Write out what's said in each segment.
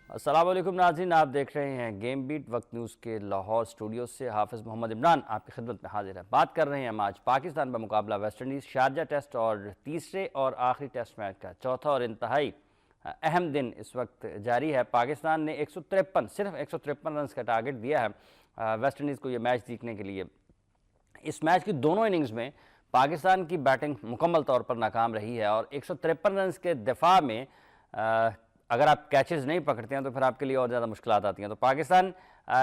अस्सलाम वालेकुम नाज़रीन, आप देख रहे हैं गेम बीट। वक्त न्यूज़ के लाहौर स्टूडियो से हाफिज़ मोहम्मद इमरान आपकी खिदमत में हाजिर है। बात कर रहे हैं हम आज पाकिस्तान का मुकाबला वेस्ट इंडीज़ शारजा टेस्ट और तीसरे और आखिरी टेस्ट मैच का चौथा और इंतहाई अहम दिन इस वक्त जारी है। पाकिस्तान ने सिर्फ 153 रन का टारगेट दिया है वेस्ट इंडीज़ को ये मैच जीतने के लिए। इस मैच की दोनों इनिंग्स में पाकिस्तान की बैटिंग मुकम्मल तौर पर नाकाम रही है और 153 रन के दिफा में अगर आप कैचेस नहीं पकड़ते हैं तो फिर आपके लिए और ज़्यादा मुश्किलात आती हैं। तो पाकिस्तान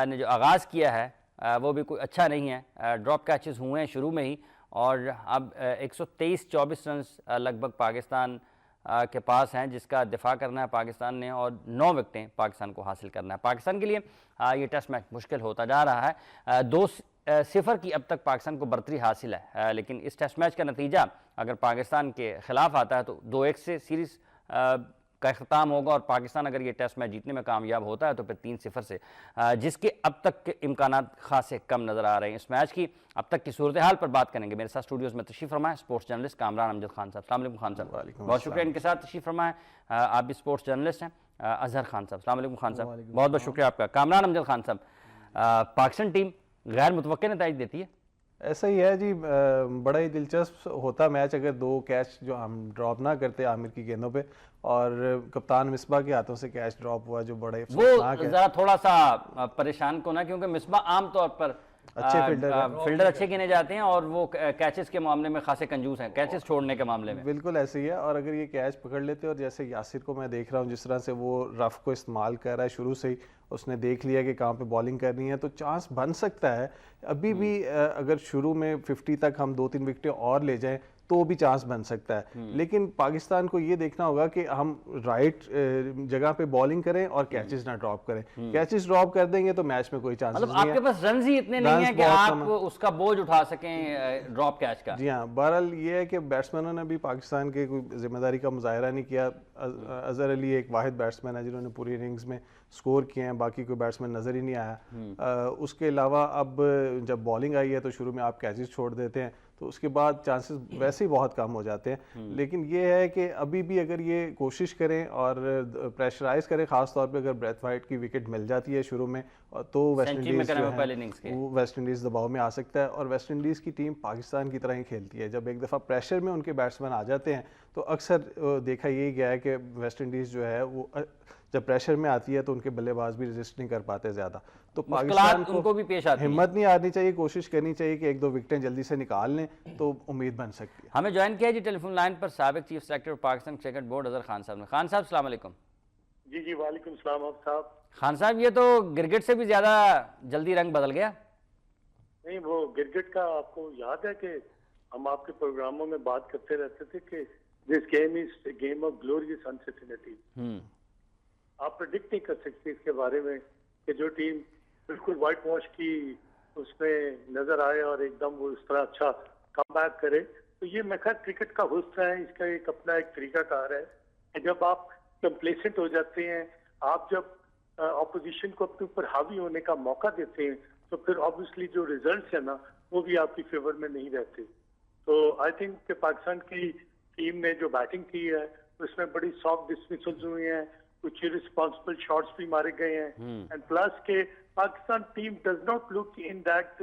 ने जो आगाज़ किया है वो भी कोई अच्छा नहीं है। ड्रॉप कैचेस हुए हैं शुरू में ही और अब 123-24 रन लगभग पाकिस्तान के पास हैं, जिसका दिफा करना है पाकिस्तान ने और 9 विकेटें पाकिस्तान को हासिल करना है। पाकिस्तान के लिए ये टेस्ट मैच मुश्किल होता जा रहा है। 2-0 की अब तक पाकिस्तान को बढ़तरी हासिल है, लेकिन इस टेस्ट मैच का नतीजा अगर पाकिस्तान के खिलाफ आता है तो 2-1 से सीरीज़ का अख्ताम होगा और पाकिस्तान अगर ये टेस्ट मैच जीतने में कामयाब होता है तो फिर 3-0 से, जिसके अब तक के इम्कानात खासे कम नज़र आ रहे हैं। इस मैच की अब तक की सूरत हाल पर बात करेंगे। मेरे साथ स्टूडियोज़ में तशरीफ़ फरमा है स्पोर्ट्स जर्नलिस्ट कामरान अमजद खान साहब। अस्सलाम वालेकुम खान साहब, बहुत शुक्रिया इनके साथ तशरीफ़ फरमा है। आप भी स्पोर्ट्स जर्नलिस्ट हैं। अजहर खान साहब, अस्सलाम वालेकुम खान साहब, बहुत बहुत शुक्रिया आपका। कामरान अमजद खान साहब, पाकिस्तान टीम गैर मुतवक्किल नतीजे देती है। ऐसा ही है जी। बड़ा ही दिलचस्प होता मैच अगर 2 कैच जो हम ड्रॉप ना करते आमिर की गेंदों पे और कप्तान मिसबा के हाथों से कैच ड्रॉप हुआ, जो बड़े वो जरा थोड़ा सा परेशान को ना, क्योंकि मिसबा आमतौर पर अच्छे फील्डर अच्छे गिने जाते हैं और वो कैचेस के मामले में खासे कंजूस हैं, कैचेस छोड़ने के मामले में। बिल्कुल ऐसे ही है। और अगर ये कैच पकड़ लेते और जैसे यासिर को मैं देख रहा हूँ जिस तरह से वो रफ को इस्तेमाल कर रहा है, शुरू से ही उसने देख लिया कि कहाँ पे बॉलिंग करनी है, तो चांस बन सकता है अभी भी। अगर शुरू में 50 तक हम 2-3 विकेटें और ले जाएं तो भी चांस बन सकता है। लेकिन पाकिस्तान को ये देखना होगा कि हम राइट जगह पे बॉलिंग करें और कैचेस ना ड्रॉप करें। कैचेस ड्रॉप कर देंगे तो मैच में कोई चांस नहीं है। आपके पास रन ही इतने नहीं है कि आप उसका बोझ उठा सकें ड्रॉप कैच का। जी हाँ, बहरहाल ये है कि बैट्समैनों ने भी पाकिस्तान के कोई जिम्मेदारी का मुजाहरा नहीं किया। अजहर अली एक वाहिद बैट्समैन है जिन्होंने पूरी इनिंग्स में स्कोर किए हैं, बाकी कोई बैट्समैन नज़र ही नहीं आया। उसके अलावा अब जब बॉलिंग आई है तो शुरू में आप कैचेस छोड़ देते हैं तो उसके बाद चांसेस वैसे ही बहुत कम हो जाते हैं। लेकिन ये है कि अभी भी अगर ये कोशिश करें और प्रेशराइज करें, ख़ास तौर पे अगर ब्रेथ वाइट की विकेट मिल जाती है शुरू में तो वेस्ट इंडीज़ दबाव में आ सकता है। और वेस्ट इंडीज़ की टीम पाकिस्तान की तरह ही खेलती है। जब एक दफ़ा प्रेशर में उनके बैट्समैन आ जाते हैं तो अक्सर देखा यही गया है कि वेस्ट इंडीज़ जो है वो जब प्रेशर में आती है तो उनके बल्लेबाज भी रेजिस्ट नहीं कर पाते ज़्यादा। तो पाकिस्तान को उनको भी पेश आती हिम्मत नहीं हारनी चाहिए, कोशिश करनी चाहिए कि 1-2 विकेटें जल्दी से निकाल लें तो उम्मीद बन सकती है। हमें ज्वाइन किया जी टेलीफोन लाइन पर साबिक chief secretary Pakistan cricket board Azhar Khan साहब ने। खान साहब अस्सलाम वालेकुम। जी जी वालेकुम सलाम साहब। खान साहब, ये तो गिरगिट से भी ज्यादा जल्दी रंग बदल गया। नहीं, वो गिरगिट का आपको याद है कि हम आपके प्रोग्रामों में बात करते रहते थे कि this game is game of glorious uncertainty. आप प्रेडिक्ट नहीं कर सकते इसके बारे में कि जो टीम बिल्कुल वाइट वॉश की उसमें नजर आए और एकदम वो इस तरह अच्छा कमबैक करे। तो ये मैं खैर क्रिकेट का हुस्न है, इसका एक अपना एक तरीकाकार है कि जब आप कंप्लेसेंट हो जाते हैं, आप जब ऑपोजिशन को अपने ऊपर हावी होने का मौका देते हैं तो फिर ऑब्वियसली जो रिजल्ट्स है ना वो भी आपकी फेवर में नहीं रहते। तो आई थिंक कि पाकिस्तान की टीम ने जो बैटिंग की है उसमें बड़ी सॉफ्ट डिसमिसल्स हुई हैं, कुछ रिस्पॉन्सिबल शॉट्स भी मारे गए हैं एंड प्लस के Pakistan team does not look in that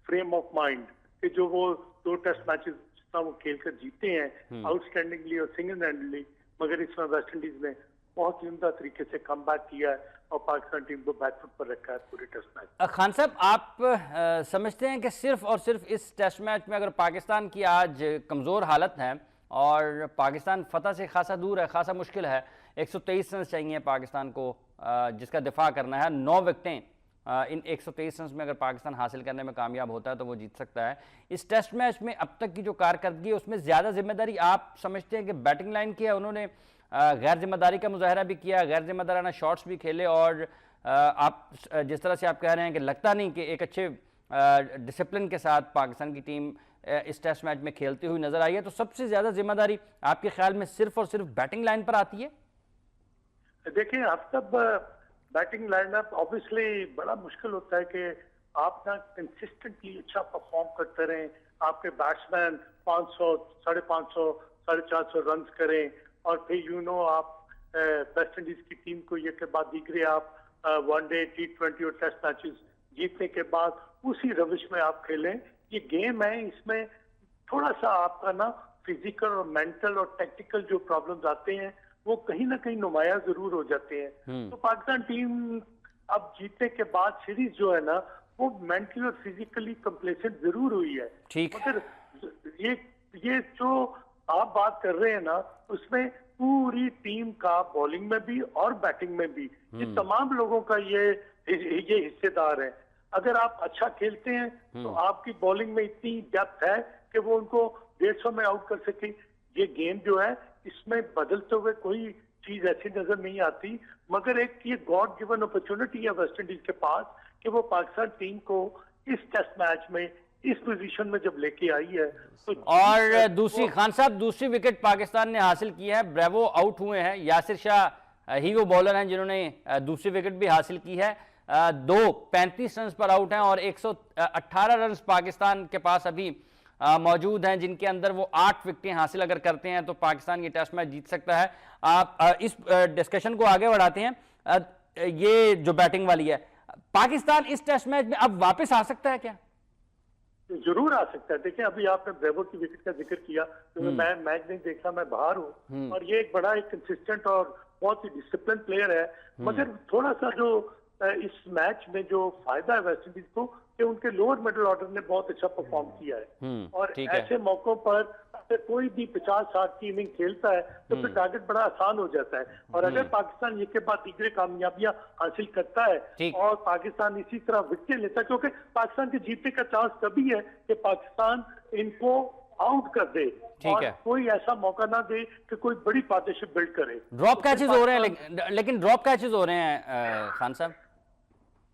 frame of mind कि जो वो 2 टेस्ट मैचेस वो खेलकर जीते हैं आउटस्टैंडिंगली और सिंगल हैंडली, मगर इसमें वेस्ट इंडीज ने बहुत ही उम्दा तरीके से कम बैक किया है और पाकिस्तान टीम को बैकफुट पर रखा है पूरे टेस्ट मैच। खान साहब, आप समझते हैं कि सिर्फ और सिर्फ इस टेस्ट मैच में अगर पाकिस्तान की आज कमज़ोर हालत है और पाकिस्तान फतह से खासा दूर है, खासा मुश्किल है, 123 रन चाहिए पाकिस्तान को जिसका दिफा करना है, 9 विकेटें इन 123 रन में अगर पाकिस्तान हासिल करने में कामयाब होता है तो वो जीत सकता है। इस टेस्ट मैच में अब तक की जो कारकर्दगी है उसमें ज़्यादा जिम्मेदारी आप समझते हैं कि बैटिंग लाइन की है? उन्होंने गैर जिम्मेदारी का मुजाहरा भी किया, गैर जिम्मेदाराना शॉट्स भी खेले और आप जिस तरह से आप कह रहे हैं कि लगता नहीं कि एक अच्छे डिसिप्लिन के साथ पाकिस्तान की टीम इस टेस्ट मैच में खेलती हुई नजर आई है, तो सबसे ज्यादा जिम्मेदारी आपके ख्याल में सिर्फ और सिर्फ बैटिंग लाइन पर आती है? देखिए, अब तब बैटिंग लाइनअप ऑब्वियसली बड़ा मुश्किल होता है कि आप ना कंसिस्टेंटली अच्छा परफॉर्म करते रहें, आपके बैट्समैन 500, 550, 450 रन करें और फिर आप वेस्ट इंडीज की टीम को ये के बाद दीगरे आप वनडे T20 और टेस्ट मैचेस जीतने के बाद उसी रविश में आप खेलें। ये गेम है, इसमें थोड़ा सा आपका ना फिजिकल और मेंटल और टेक्निकल जो प्रॉब्लम्स आते हैं वो कहीं ना कहीं नुमाया जरूर हो जाते हैं। तो पाकिस्तान टीम अब जीतने के बाद सीरीज जो है ना वो मेंटली और फिजिकली कंप्लेसेंट जरूर हुई है, मगर ये जो आप बात कर रहे हैं ना उसमें पूरी टीम का बॉलिंग में भी और बैटिंग में भी ये तमाम लोगों का ये हिस्सेदार है। अगर आप अच्छा खेलते हैं तो आपकी बॉलिंग में इतनी डेप्थ है कि वो उनको 150 में आउट कर सके। ये गेम जो है इसमें बदलते हुए कोई चीज ऐसी नजर नहीं आती, मगर एक ये गॉड गिवन अपॉर्चुनिटी है वेस्ट इंडीज के पास कि वो पाकिस्तान टीम को इस टेस्ट मैच में इस पोजीशन में जब लेके आई है तो और दूसरी खान साहब दूसरी विकेट पाकिस्तान ने हासिल की है। ब्रेवो आउट हुए हैं, यासिर शाह ही वो बॉलर हैं जिन्होंने दूसरी विकेट भी हासिल की है। 35 रन पर आउट हैं और 118 रन पाकिस्तान के पास अभी मौजूद हैं, जिनके अंदर वो 8 विकेटें हासिल अगर करते हैं तो पाकिस्तान ये टेस्ट मैच जीत सकता है। आप इस डिस्कशन को आगे बढ़ाते हैं। ये जो बैटिंग वाली है, पाकिस्तान इस टेस्ट मैच में अब वापस आ सकता है क्या? जरूर आ सकता है। देखिए अभी आपने ब्रेवो की विकेट का जिक्र किया, तो मैं मैच नहीं देखता, मैं बाहर हूँ, और ये एक बड़ा एक कंसिस्टेंट और बहुत ही डिसिप्लिन प्लेयर है। मगर थोड़ा सा जो इस मैच में जो फायदा है वेस्ट इंडीज को कि उनके लोअर मिडिल ऑर्डर ने बहुत अच्छा परफॉर्म किया है, और ऐसे मौकों पर अगर कोई भी 50-60 की इनिंग खेलता है तो फिर टारगेट बड़ा आसान हो जाता है। और अगर पाकिस्तान ये के बाद तीसरे कामयाबियां हासिल करता है और पाकिस्तान इसी तरह विकेट लेता है, क्योंकि पाकिस्तान के जीतने का चांस तभी है कि पाकिस्तान इनको आउट कर दे और कोई ऐसा मौका ना दे कि कोई बड़ी पार्टनरशिप बिल्ड करे। ड्रॉप कैचेस हो रहे हैं, लेकिन ड्रॉप कैचेस हो रहे हैं खान साहब।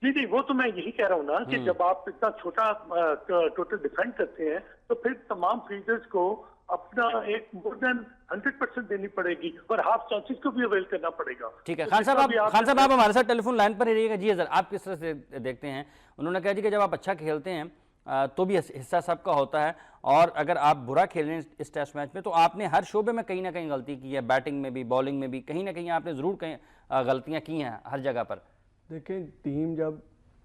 जी, वो तो मैं यही कह रहा हूँ ना कि जब आप इतना छोटा टोटल डिफेंड करते हैं तो फिर तमाम फील्डर्स को अपना एक मोर देन 100% देनी पड़ेगी और हाफ चांसेस को भी अवेल करना पड़ेगा। ठीक है खान साहब, आप हमारे साथ टेलीफोन लाइन पर ही रहिएगा। जी सर, आप किस तरह से देखते हैं? उन्होंने कहा जी कि जब आप अच्छा खेलते हैं तो भी हिस्सा सबका होता है, और अगर आप बुरा खेल रहे हैं इस टेस्ट मैच में तो आपने हर शोबे में कहीं ना कहीं गलती की है, बैटिंग में भी बॉलिंग में भी कहीं ना कहीं आपने जरूर कहीं गलतियां की हैं हर जगह पर। देखिए टीम जब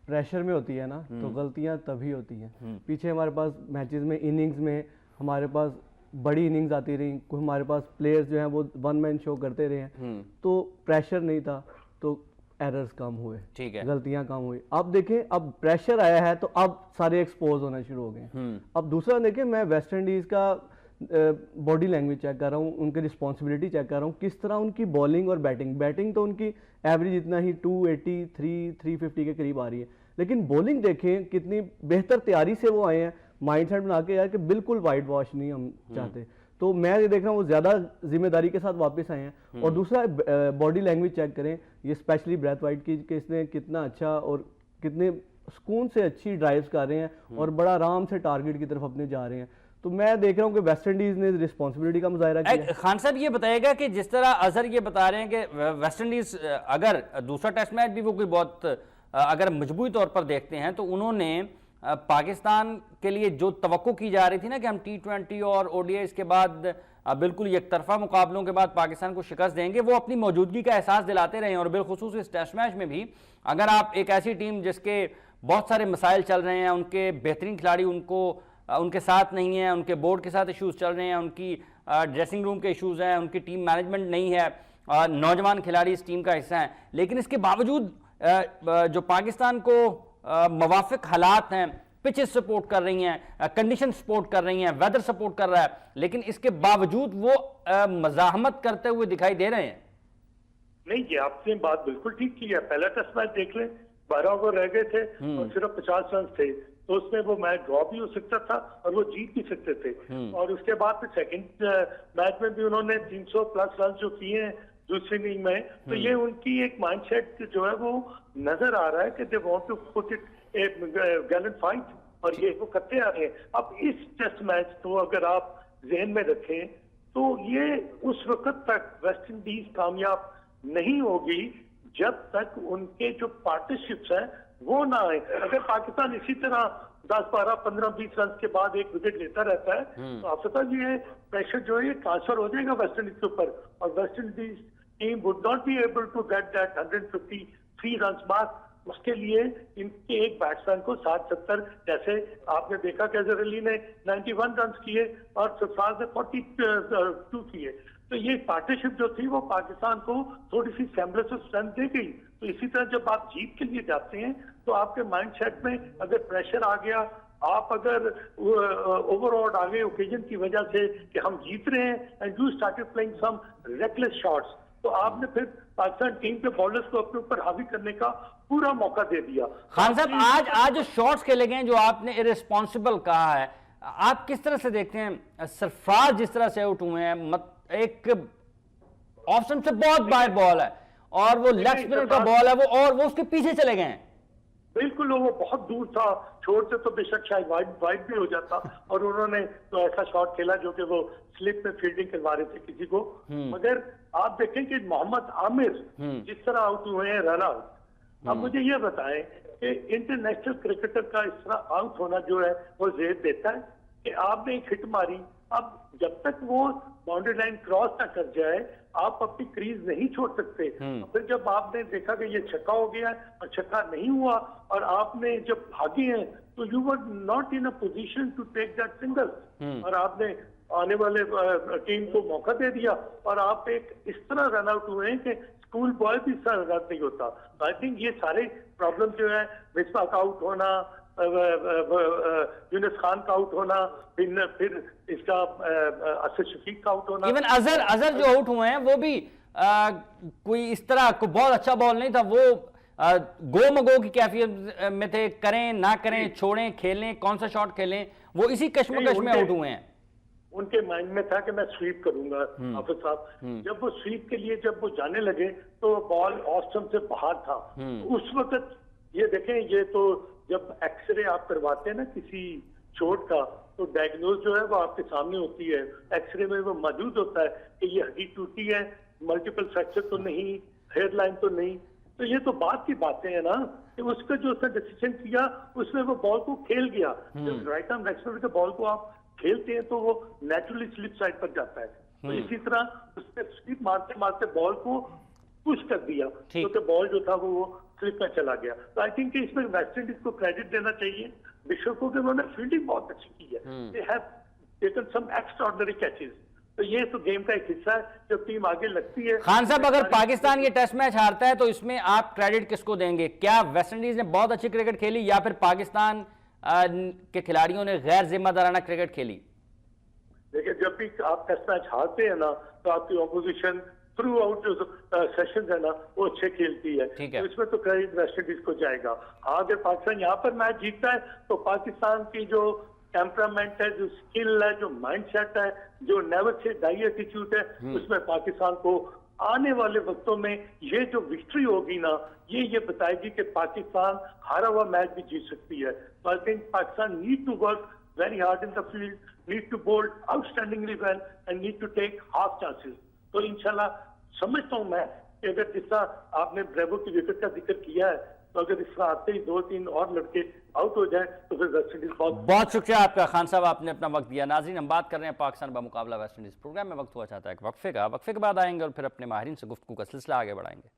प्रेशर में होती है ना तो गलतियां तभी होती हैं। पीछे हमारे पास मैचेस में इनिंग्स में हमारे पास बड़ी इनिंग्स आती रही, कोई हमारे पास प्लेयर्स जो हैं वो वन मैन शो करते रहे हैं, तो प्रेशर नहीं था तो एरर्स कम हुए, ठीक है, गलतियां कम हुई। अब देखें अब प्रेशर आया है तो अब सारे एक्सपोज होना शुरू हो गए। अब दूसरा देखें, मैं वेस्ट इंडीज का बॉडी लैंग्वेज चेक कर रहा हूँ, उनकी रिस्पॉन्सिबिलिटी चेक कर रहा हूँ, किस तरह उनकी बॉलिंग और बैटिंग तो उनकी एवरेज इतना ही 280 350 के करीब आ रही है, लेकिन बॉलिंग देखें कितनी बेहतर तैयारी से वो आए हैं, माइंडसेट बना के यार कि बिल्कुल वाइट वॉश नहीं हम चाहते। तो मैं ये देख रहा हूँ वो ज़्यादा जिम्मेदारी के साथ वापस आए हैं। और दूसरा बॉडी लैंग्वेज चेक करें, ये स्पेशली ब्रेथ वाइट की कि इसने कितना अच्छा और कितने सुकून से अच्छी ड्राइव्स कर रहे हैं और बड़ा आराम से टारगेट की तरफ अपने जा रहे हैं। तो मैं देख रहा हूँ कि वेस्ट इंडीज ने रिस्पॉन्सिबिलिटी का मुजाहरा किया। खान साहब ये बताएगा कि जिस तरह अजहर ये बता रहे हैं कि वेस्ट इंडीज अगर दूसरा टेस्ट मैच भी वो कोई बहुत अगर मजबूरी तौर पर देखते हैं तो उन्होंने पाकिस्तान के लिए जो तवक्को की जा रही थी ना कि हम T20 और ODIs के बाद बिल्कुल एकतरफा मुकाबलों के बाद पाकिस्तान को शिकस्त देंगे, वो अपनी मौजूदगी का एहसास दिलाते रहे। और बिलखुसूस इस टेस्ट मैच में भी अगर आप एक ऐसी टीम जिसके बहुत सारे मसाइल चल रहे हैं, उनके बेहतरीन खिलाड़ी उनके साथ नहीं है, उनके बोर्ड के साथ इश्यूज चल रहे हैं, उनकी ड्रेसिंग रूम के इश्यूज हैं, उनकी टीम मैनेजमेंट नहीं है, नौजवान खिलाड़ी इस टीम का हिस्सा हैं, लेकिन इसके बावजूद जो पाकिस्तान को मवाफिक हालात हैं, पिचेस सपोर्ट कर रही हैं, कंडीशन सपोर्ट कर रही हैं, वेदर सपोर्ट कर रहा है, लेकिन इसके बावजूद वो मजाहमत करते हुए दिखाई दे रहे हैं। नहीं, ये आपने बात बिल्कुल ठीक की है। पहला टेस्ट मैच देख लें, 12 ओवर रह गए थे और सिर्फ 50 रन थे, तो उसमें वो मैच ड्रॉ भी हो सकता था और वो जीत भी सकते थे। और उसके बाद फिर सेकंड मैच में भी उन्होंने 300 प्लस रन जो किए हैं दूसरी इनिंग में, तो ये उनकी एक माइंडसेट जो है वो नजर आ रहा है कि they want to put it a gallant fight, और ये वो करते आ रहे हैं। अब इस टेस्ट मैच को अगर आप जहन में रखें तो ये उस वक्त तक वेस्ट इंडीज कामयाब नहीं होगी जब तक उनके जो पार्टनरशिप्स हैं वो ना आए। अगर पाकिस्तान इसी तरह 10, 12, 15, 20 रन के बाद एक विकेट लेता रहता है तो आप पता ये प्रेशर जो है ये ट्रांसफर हो जाएगा वेस्ट इंडीज के ऊपर, और West Indies team would not be able to get that 153 runs mark. उसके लिए इनके एक बैट्समैन को 60-70, जैसे आपने देखा कि अजहर अली ने 91 रन किए और सरफराज ने 42 किए। तो ये पार्टनरशिप जो थी वो पाकिस्तान को थोड़ी सी सेम्बलेंस ऑफ स्ट्रेंथ दे गई। तो इसी तरह जब आप जीत के लिए जाते हैं तो आपके माइंड सेट में अगर प्रेशर आ गया, आप अगर ओवरऑल आ गए ओकेजन की वजह से कि हम जीत रहे हैं and you started playing some reckless shots, तो आपने फिर पाकिस्तान टीम के बॉलर्स को अपने ऊपर हावी करने का पूरा मौका दे दिया। खान साहब, आज जो शॉट्स खेले गए जो आपने इररिस्पॉन्सिबल कहा है, आप किस तरह से देखते हैं? सरफराज जिस तरह से आउट हुए हैं, एक ऑप्शन से बहुत बाहर बॉल है और वो लेग स्पिनर का बॉल है वो उसके पीछे चले गए हैं। बिल्कुल, वो बहुत दूर था, छोड़ते तो बेशक शायद वाइड भी हो जाता और उन्होंने तो ऐसा शॉट खेला जो कि वो स्लिप में फील्डिंग करवा रहे थे किसी को। मगर आप देखें कि मोहम्मद आमिर जिस तरह आउट हुए हैं, रन आउट। अब मुझे ये बताएं कि इंटरनेशनल क्रिकेटर का इस तरह आउट होना जो है वो जेर देता है कि आपने एक हिट मारी, अब जब तक वो बाउंड्री लाइन क्रॉस ना कर जाए आप अपनी क्रीज नहीं छोड़ सकते। फिर जब आपने देखा कि ये छक्का हो गया और छक्का नहीं हुआ और आपने जब भागे हैं तो you were not in a position to take that single और आपने आने वाले टीम को मौका दे दिया और आप एक इस तरह रन आउट हुए हैं कि स्कूल बॉय भी इस तरह रन नहीं होता। तो आई थिंक ये सारे प्रॉब्लम जो है, मिसबा का आउट होना, यूनुस खान का आउट होना, फिर इसका असद शफीक का आउट होना, इवन अजहर जो आउट हुए हैं वो भी कोई इस तरह को बहुत अच्छा बॉल नहीं था, वो गो मगो की कैफियत में थे, करें ना करें, छोड़ें खेलें, कौन सा शॉट खेलें, वो इसी कश्मकश में आउट हुए हैं। उनके माइंड में था कि मैं स्वीप करूंगा। हाफिज साहब जब वो स्वीप के लिए जब वो जाने लगे तो बॉल ऑस्टम से बाहर था। उस वक्त ये देखें, ये तो जब एक्सरे आप करवाते हैं ना किसी चोट का तो डायग्नोज जो है वो आपके सामने होती है, एक्सरे में वो मौजूद होता है कि ये हड्डी टूटी है, मल्टीपल फ्रैक्चर तो नहीं, हेयरलाइन तो नहीं। तो ये तो बात की बातें हैं ना कि उसका जो उसने डिसीजन किया उसमें वो बॉल को खेल गया। जब राइट आर्म बैट्समैन के बॉल को आप खेलते हैं तो वो नेचुरली स्लिप साइड पर जाता है। तो इसी तरह उसने स्लिप मारते मारते बॉल को पुश कर दिया क्योंकि बॉल जो था वो स्लिप में चला गया। तो आई थिंक इसमें वेस्ट इंडीज को क्रेडिट देना चाहिए बिशप को कि उन्होंने फील्डिंग बहुत अच्छी की है। They have taken some extraordinary catches. तो ये तो गेम का एक हिस्सा है, जब टीम आगे लगती है। खान साहब, अगर पाकिस्तान ये टेस्ट मैच हारता है तो इसमें आप क्रेडिट किसको देंगे? क्या वेस्ट इंडीज ने बहुत अच्छी क्रिकेट खेली या फिर पाकिस्तान के खिलाड़ियों ने गैर जिम्मेदाराना क्रिकेट खेली? देखिए, जब भी आप टेस्ट मैच हारते हैं ना तो आपकी ऑपोजिशन थ्रू आउट जो सेशन है ना वो अच्छे खेलती है, तो इसमें तो क्रेडिट वेस्ट इंडीज को जाएगा। हाँ, अगर पाकिस्तान यहाँ पर मैच जीतता है तो पाकिस्तान की जो टेम्परामेंट है, जो स्किल है, जो माइंडसेट है, जो नेवर से डाई एटीट्यूड है, उसमें पाकिस्तान को आने वाले वक्तों में ये जो विक्ट्री होगी ना ये बताएगी कि पाकिस्तान हारा हुआ मैच भी जीत सकती है। तो I think Pakistan need to work very hard in the field, need to bowl outstandingly well and need to take half chances. तो इंशाल्लाह समझता हूं मैं कि अगर जिस तरह आपने ब्रेवो की विकेट का जिक्र किया है तो अगर इस तरह आते ही 2-3 और लड़के आउट हो जाए तो फिर वेस्ट इंडीज बहुत शुक्रिया आपका खान साहब, आपने अपना वक्त दिया। नाज़रीन, हम बात कर रहे हैं पाकिस्तान बा मुकाबला वेस्ट इंडीज। प्रोग्राम में वक्त हुआ चाहता है वक्फे के बाद आएंगे और फिर अपने माहिरीन से गुफ्तगू का सिलसिला आगे बढ़ाएंगे।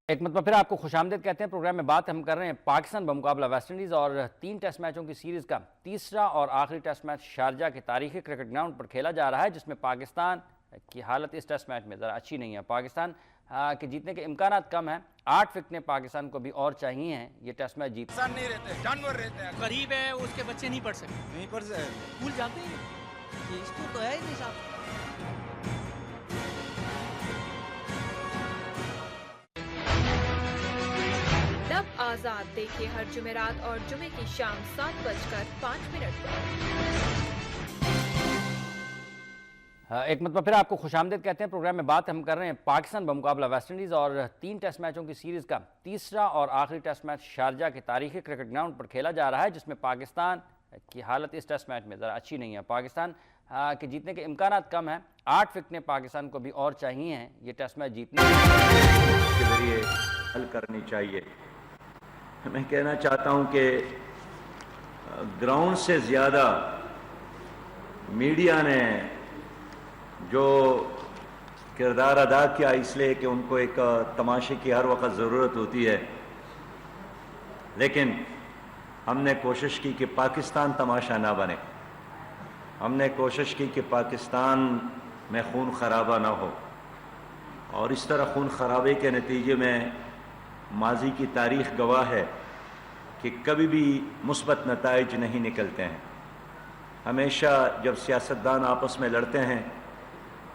एक मतलब फिर आपको खुशामदीद कहते हैं। प्रोग्राम में बात हम कर रहे हैं पाकिस्तान बमुकाबला वेस्ट इंडीज़ और 3 टेस्ट मैचों की सीरीज़ का तीसरा और आखिरी टेस्ट मैच शारजा के तारीखी क्रिकेट ग्राउंड पर खेला जा रहा है, जिसमें पाकिस्तान की हालत इस टेस्ट मैच में ज़रा अच्छी नहीं है। पाकिस्तान के जीतने के इम्कान कम हैं। 8 विकेटें पाकिस्तान को भी और चाहिए हैं ये टेस्ट मैच जीत। नहीं रहते, जानवर रहते हैं, गरीब है, उसके बच्चे नहीं पढ़ सकते, नहीं पढ़ सकते, स्कूल जाते हैं, ये स्कूल तो है ही नहीं साहब। तब आजाद देखिए हर जुमेरात और जुमे की शाम 7:05 पर। एक मतलब फिर आपको खुशामदीद कहते हैं। प्रोग्राम में बात हम कर रहे हैं पाकिस्तान बमुकाबला वेस्ट इंडीज़ और 3 टेस्ट मैचों की सीरीज़ का तीसरा और आखिरी टेस्ट मैच शारजा के तारीखी क्रिकेट ग्राउंड पर खेला जा रहा है, जिसमें पाकिस्तान की हालत इस टेस्ट मैच में ज़रा अच्छी नहीं है। पाकिस्तान के जीतने के इम्कान कम हैं। 8 विकेटें पाकिस्तान को भी और चाहिए हैं ये टेस्ट मैच जीतने के जरिए हल करनी चाहिए। मैं कहना चाहता हूं कि ग्राउंड से ज़्यादा मीडिया ने जो किरदार अदा किया इसलिए कि उनको एक तमाशे की हर वक्त ज़रूरत होती है, लेकिन हमने कोशिश की कि पाकिस्तान तमाशा ना बने। हमने कोशिश की कि पाकिस्तान में खून खराबा ना हो, और इस तरह खून खराबे के नतीजे में माजी की तारीख़ गवाह है कि कभी भी मुस्बत नताइज नहीं निकलते हैं। हमेशा जब सियासतदान आपस में लड़ते हैं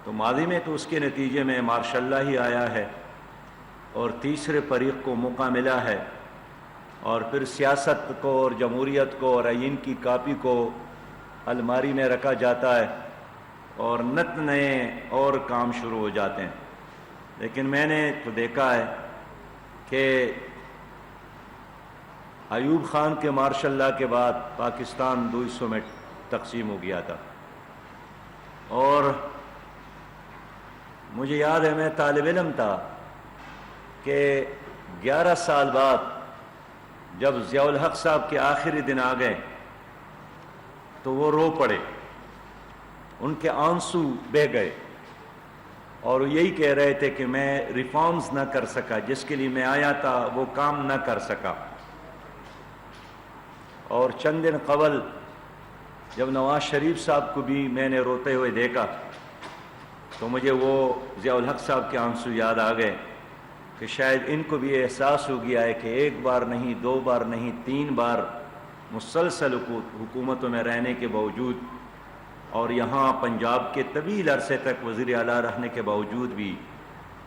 तो माजी में तो उसके नतीजे में मार्शल्ला ही आया है और तीसरे फरीक को मौका मिला है, और फिर सियासत को और जमहूरियत को और आइन की कापी को अलमारी में रखा जाता है और नत नए और काम शुरू हो जाते हैं। लेकिन मैंने तो देखा है कि अयूब खान के मार्शल्ला के बाद पाकिस्तान 2 हिस्सों में तकसीम हो गया था, और मुझे याद है मैं तालिब इल्म था कि 11 साल बाद जब ज़ियाउल हक साहब के आखिरी दिन आ गए तो वो रो पड़े, उनके आंसू बह गए, और यही कह रहे थे कि मैं रिफॉर्म्स ना कर सका, जिसके लिए मैं आया था वो काम ना कर सका। और चंद दिन कबल जब नवाज शरीफ साहब को भी मैंने रोते हुए देखा तो मुझे वो ज़ियाउल हक साहब के आंसू याद आ गए कि शायद इनको भी एहसास हो गया है कि एक बार नहीं, 2 बार नहीं, 3 बार मुसलसल हुकूमतों में रहने के बावजूद और यहाँ पंजाब के तवील अरसे तक वज़ीर आला रहने के बावजूद भी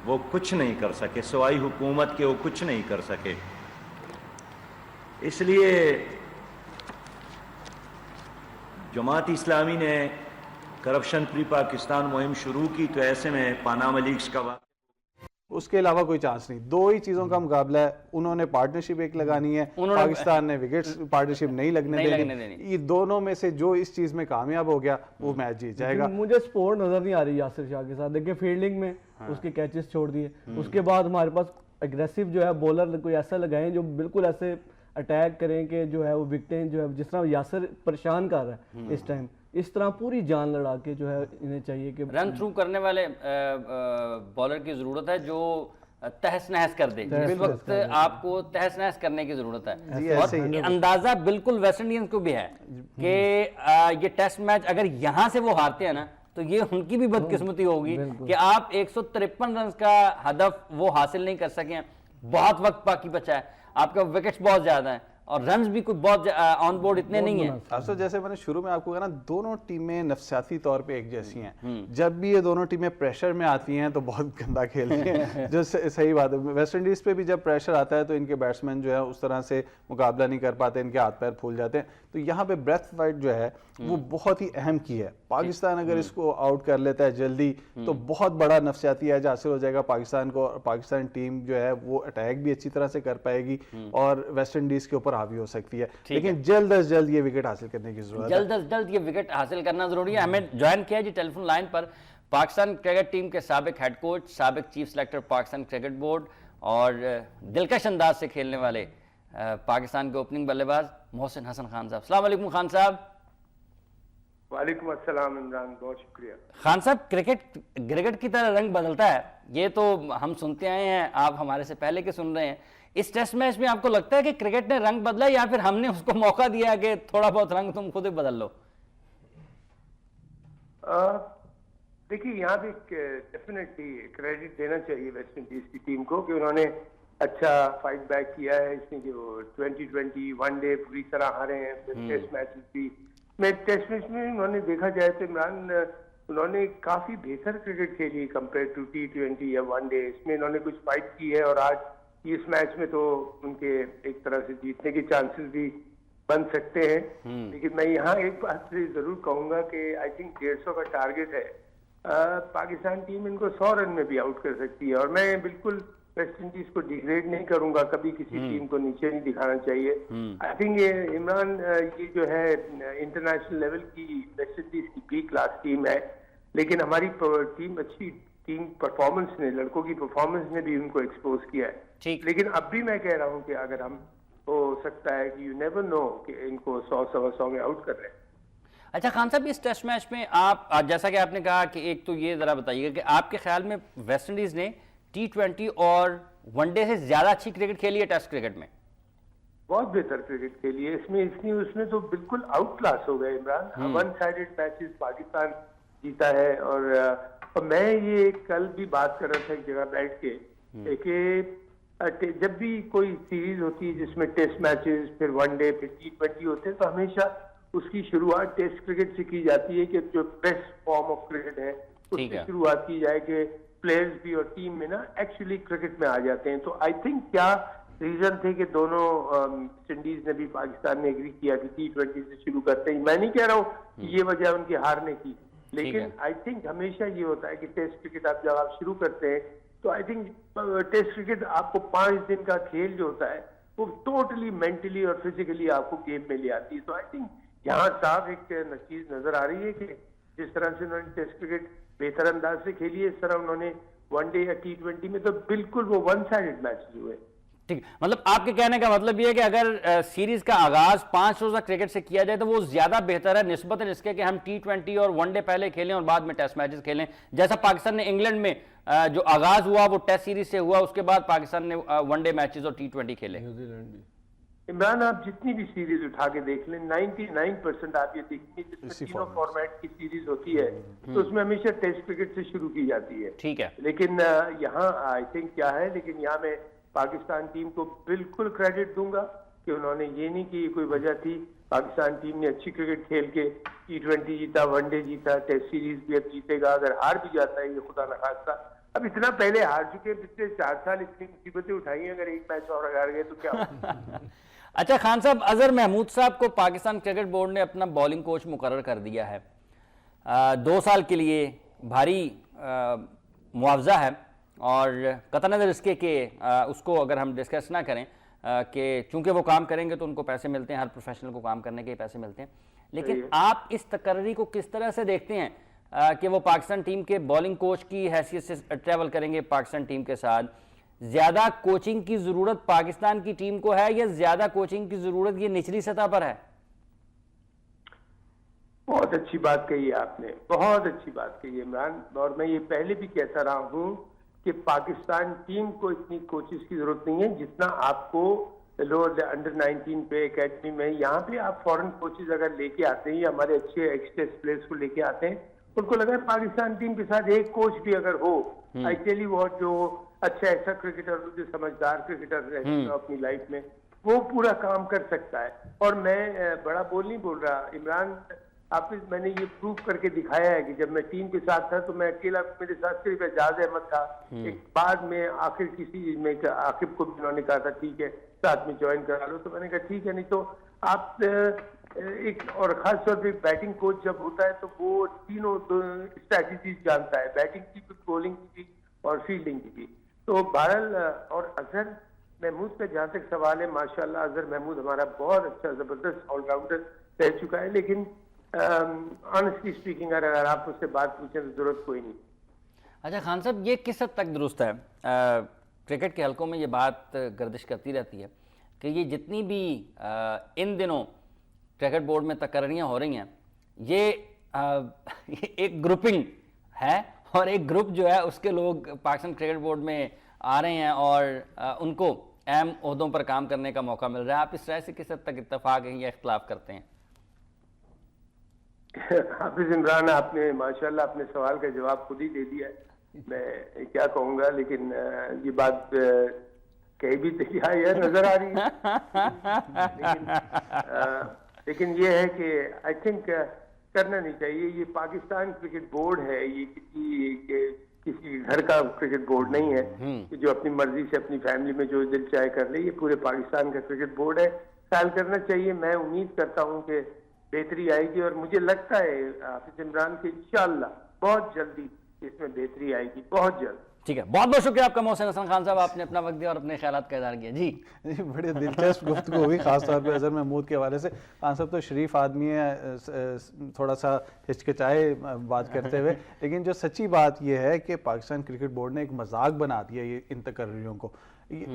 वो कुछ नहीं कर सके, सवाई हुकूमत के वो कुछ नहीं कर सके। इसलिए जमात इस्लामी ने करप्शन फ्री पाकिस्तान मुहिम शुरू की, तो ऐसे में पानामा लीक्स का उसके अलावा कोई चांस नहीं। 2 ही चीजों का मुकाबला है। उन्होंने पार्टनरशिप एक लगानी है, पाकिस्तान ने विकेट्स पार्टनरशिप नहीं लगने देनी। ये दोनों में से जो इस चीज में कामयाब हो गया वो मैच जीत जाएगा। मुझे स्पोर्ट नजर नहीं आ रही यासिर शाह के साथ। देखिए फील्डिंग में उसके कैचेस छोड़ दिए, उसके बाद हमारे पास एग्रेसिव जो है बॉलर कोई ऐसा लगाए जो बिल्कुल ऐसे अटैक करें कि जो है वो विकेटें जो है, जिस तरह यासिर परेशान कर रहा है इस टाइम, इस तरह पूरी जान लड़ा के जो है इन्हें चाहिए कि रन थ्रू करने वाले बॉलर की ज़रूरत है जो तहस नहस कर दे। इस वक्त आपको तहस नहस करने की ज़रूरत है, और अंदाज़ा बिल्कुल वेस्ट इंडीज को भी है कि ये टेस्ट मैच अगर यहाँ से वो हारते हैं ना तो ये उनकी भी बदकिस्मती होगी कि आप 153 रन का हदफ वो हासिल नहीं कर सके। बहुत वक्त बाकी बचा है, आपका विकेट्स बहुत ज़्यादा है और रन्स भी कोई बहुत ऑन बोर्ड इतने नहीं है। अफसर जैसे मैंने शुरू में आपको कहा ना, दोनों टीमें नफसियाती तौर पे एक जैसी हैं। जब भी ये दोनों टीमें प्रेशर में आती हैं तो बहुत गंदा खेलती हैं जो सही बात है। वेस्ट इंडीज पे भी जब प्रेशर आता है तो इनके बैट्समैन जो है उस तरह से मुकाबला नहीं कर पाते, इनके हाथ पैर फूल जाते हैं। तो यहाँ पे ब्रेथ फाइट जो है वो बहुत ही अहम की है। पाकिस्तान अगर इसको आउट कर लेता है जल्दी तो बहुत बड़ा नफसियाती एज हासिल हो जाएगा पाकिस्तान को, और पाकिस्तान टीम जो है वो अटैक भी अच्छी तरह से कर पाएगी और वेस्ट इंडीज के ऊपर हावी हो सकती है। लेकिन जल्द अज जल्द ये विकेट हासिल करने की जरूरत है, जल्द अज जल्द ये विकेट हासिल करना जरूरी है। हमें ज्वाइन किया जी टेलीफोन लाइन पर पाकिस्तान क्रिकेट टीम के साबिक हेड कोच, साबिक chief selector Pakistan cricket board और दिलकश अंदाज से खेलने वाले पाकिस्तान के ओपनिंग बल्लेबाज मोहसिन हसन खान साहब। अस्सलाम वालेकुम खान साहब। वालेकुम अस्सलाम इमरान, बहुत शुक्रिया। खान साहब, क्रिकेट की तरह रंग बदलता है, ये तो हम सुनते आए हैं, आप हमारे से पहले के सुन रहे हैं। इस टेस्ट मैच में आपको लगता है कि क्रिकेट ने रंग बदला या फिर हमने उसको मौका दिया कि थोड़ा बहुत रंग तुम खुद ही बदल लो? देखिए, यहाँ भी डेफिनेटली क्रेडिट देना चाहिए वेस्ट इंडीज की टीम को कि उन्होंने अच्छा फाइट बैक किया है। इसमें जो 2020 वनडे पूरी तरह हारे हैं, टेस्ट मैच भी में टेस्ट मैच में उन्होंने देखा जाए तो इमरान उन्होंने काफी बेहतर क्रिकेट खेली कंपेयर टू T20 या वनडे। इसमें इन्होंने कुछ फाइट की है और आज इस मैच में तो उनके एक तरह से जीतने के चांसेस भी बन सकते हैं। लेकिन मैं यहाँ एक बात से जरूर कहूंगा कि आई थिंक 150 का टारगेट है। पाकिस्तान टीम इनको 100 रन में भी आउट कर सकती है और मैं बिल्कुल वेस्ट इंडीज को डिग्रेड नहीं करूंगा, कभी किसी टीम को नीचे नहीं दिखाना चाहिए। आई थिंक ये इमरान ये जो है इंटरनेशनल लेवल की वेस्ट इंडीज की बी क्लास टीम है, लेकिन हमारी टीम अच्छी टीम परफॉर्मेंस ने, लड़कों की परफॉर्मेंस ने भी उनको एक्सपोज किया है। लेकिन अब भी मैं कह रहा हूँ कि अगर हम, हो सकता है कि यू नेवर नो कि इनको 100 सवा 100 में आउट कर रहे हैं। अच्छा खान साहब, इस टेस्ट मैच में आप जैसा कि आपने कहा कि एक तो ये ज़रा बताइएगा कि आपके ख्याल में वेस्ट इंडीज़ ने T20 और वनडे से ज़्यादा अच्छी क्रिकेट खेली है टेस्ट क्रिकेट में? बहुत बेहतर क्रिकेट खेली है इसमें उसमें तो बिल्कुल आउट क्लास हो गए Imran. One sided matches Pakistan जीता है। और मैं ये कल भी बात कर रहा था एक जगह बैठ के कि जब भी कोई सीरीज होती है जिसमें टेस्ट मैचेस, फिर वनडे, फिर T20 होते हैं, तो हमेशा उसकी शुरुआत टेस्ट क्रिकेट से की जाती है कि जो बेस्ट फॉर्म ऑफ क्रिकेट है उससे शुरुआत की जाए कि प्लेयर्स भी और टीम में ना एक्चुअली क्रिकेट में आ जाते हैं। तो आई थिंक क्या रीजन थे कि दोनों इंडीज ने भी, पाकिस्तान ने एग्री किया कि T20 से शुरू करते हैं। मैं नहीं कह रहा हूँ कि ये वजह उनकी हारने की, लेकिन आई थिंक हमेशा ये होता है कि टेस्ट क्रिकेट आप जब आप शुरू करते हैं तो आई थिंक टेस्ट क्रिकेट आपको 5 दिन का खेल जो होता है वो टोटली मेंटली और फिजिकली आपको गेम में ले आती है। तो आई थिंक यहाँ साफ एक चीज नजर आ रही है कि जिस तरह से उन्होंने टेस्ट क्रिकेट बेहतर अंदाज से खेली है, इस तरह उन्होंने वनडे या T20 में तो बिल्कुल वो वन साइडेड मैच हुए। ठीक, मतलब आपके कहने का मतलब ये है कि अगर सीरीज का आगाज 5 रोजा क्रिकेट से किया जाए तो वो ज्यादा बेहतर है निस्बतन इसके कि हम T20 और वनडे पहले खेलें और बाद में टेस्ट मैचेस खेलें, जैसा पाकिस्तान ने इंग्लैंड में जो आगाज हुआ वो टेस्ट सीरीज से हुआ, उसके बाद पाकिस्तान ने वनडे मैचेस और T20 खेले। इमरान आप जितनी भी सीरीज उठा के देख लें 99% आप ये देखेंगे जिसमें तीनों फॉर्मेट की सीरीज होती है तो उसमें हमेशा टेस्ट क्रिकेट से शुरू की जाती है। ठीक है, लेकिन यहाँ आई थिंक क्या है, लेकिन यहाँ मैं पाकिस्तान टीम को बिल्कुल क्रेडिट दूंगा कि उन्होंने ये नहीं कि कोई वजह थी, पाकिस्तान टीम ने अच्छी क्रिकेट खेल के T20 जीता, वनडे जीता, टेस्ट सीरीज भी अब जीतेगा। अगर हार भी जाता है ये खुदा न खास्ता, अब इतना पहले हार चुके, पिछले 4 साल इतनी मुसीबतें उठाई, अगर एक मैच और हार गए तो क्या अच्छा खान साहब, अजहर महमूद साहब को पाकिस्तान क्रिकेट बोर्ड ने अपना बॉलिंग कोच मुकर्रर कर दिया है। 2 साल के लिए भारी मुआवजा है और कतई नज़र इसके कि उसको अगर हम डिस्कस ना करें कि चूंकि वो काम करेंगे तो उनको पैसे मिलते हैं, हर प्रोफेशनल को काम करने के पैसे मिलते हैं, लेकिन आप इस तकर्री को किस तरह से देखते हैं कि वो पाकिस्तान टीम के बॉलिंग कोच की हैसियत से ट्रैवल करेंगे पाकिस्तान टीम के साथ? ज्यादा कोचिंग की जरूरत पाकिस्तान की टीम को है या ज्यादा कोचिंग की जरूरत ये निचली सतह पर है? बहुत अच्छी बात कही है आपने, बहुत अच्छी बात कही है इमरान। और मैं ये पहले भी कहता रहा हूं कि पाकिस्तान टीम को इतनी कोचेस की जरूरत नहीं है जितना आपको लोअर अंडर 19 पे एकेडमी में, यहाँ पे आप फॉरेन कोचेस अगर लेके आते हैं या हमारे अच्छे एक्सप्रेस प्लेयर्स को लेके आते हैं, उनको लगा पाकिस्तान टीम के साथ एक कोच भी अगर हो, आई टेल यू व्हाट, जो अच्छा ऐसा क्रिकेटर जो समझदार क्रिकेटर रहे अपनी लाइफ में, वो पूरा काम कर सकता है। और मैं बड़ा बोल नहीं बोल रहा इमरान, मैंने ये प्रूव करके दिखाया है कि जब मैं टीम के साथ था तो मैं अकेला, मेरे साथ सिर्फ एजाज अहमद था। एक बाद में आखिर किसी में आकिब को भी उन्होंने कहा था ठीक है साथ में ज्वाइन करा लो, तो मैंने कहा ठीक है, नहीं तो आप एक, और खास तौर पे बैटिंग कोच जब होता है तो वो तीनों स्ट्रैटेजीज जानता है, बैटिंग की भी, बॉलिंग की भी और फील्डिंग की भी। तो बहरहाल, और अजहर महमूद का जहाँ तक सवाल है, माशाल्लाह अजहर महमूद हमारा बहुत अच्छा जबरदस्त ऑलराउंडर रह चुका है, लेकिन ऑनेस्टली स्पीकिंग अगर आप उससे बात पूछें तो जरूरत कोई नहीं। अच्छा खान साहब, ये किस हद तक दुरुस्त है? क्रिकेट के हलकों में ये बात गर्दिश करती रहती है कि ये जितनी भी इन दिनों क्रिकेट बोर्ड में तकर्रियाँ हो रही हैं, ये एक ग्रुपिंग है और एक ग्रुप जो है उसके लोग पाकिस्तान क्रिकेट बोर्ड में आ रहे हैं और उनको अहम ओहदों पर काम करने का मौका मिल रहा है। आप इस तरह से किस हद तक इत्तेफाक या इख्तलाफ करते हैं? हाफिज इमरान, आपने माशाल्लाह अपने सवाल का जवाब खुद ही दे दिया है, मैं क्या कहूँगा, लेकिन ये बात कहीं भी है नजर आ रही है। लेकिन ये है कि आई थिंक करना नहीं चाहिए। ये पाकिस्तान क्रिकेट बोर्ड है, ये किसी घर का क्रिकेट बोर्ड नहीं है कि जो अपनी मर्जी से अपनी फैमिली में जो दिल चाहे कर ले। ये पूरे पाकिस्तान का क्रिकेट बोर्ड है, ख्याल करना चाहिए। मैं उम्मीद करता हूँ कि बेहतरी आएगी और मुझे लगता है हाफिज इमरान के इंशाअल्लाह बहुत जल्दी इसमें बेहतरी आएगी, बहुत जल्द। ठीक है, बहुत बहुत शुक्रिया आपका मोहसिन हसन खान साहब, आपने अपना वक्त दिया और अपने ख्यालात का इज़हार किया। जी बड़े दिलचस्प गुफ्तगू हुई, खासतौर पे अजहर महमूद के हवाले से। खान साहब तो शरीफ आदमी है, थोड़ा सा हिचकिचाए बात करते हुए, लेकिन जो सच्ची बात यह है कि पाकिस्तान क्रिकेट बोर्ड ने एक मजाक बना दिया ये इन तकर्रियों को।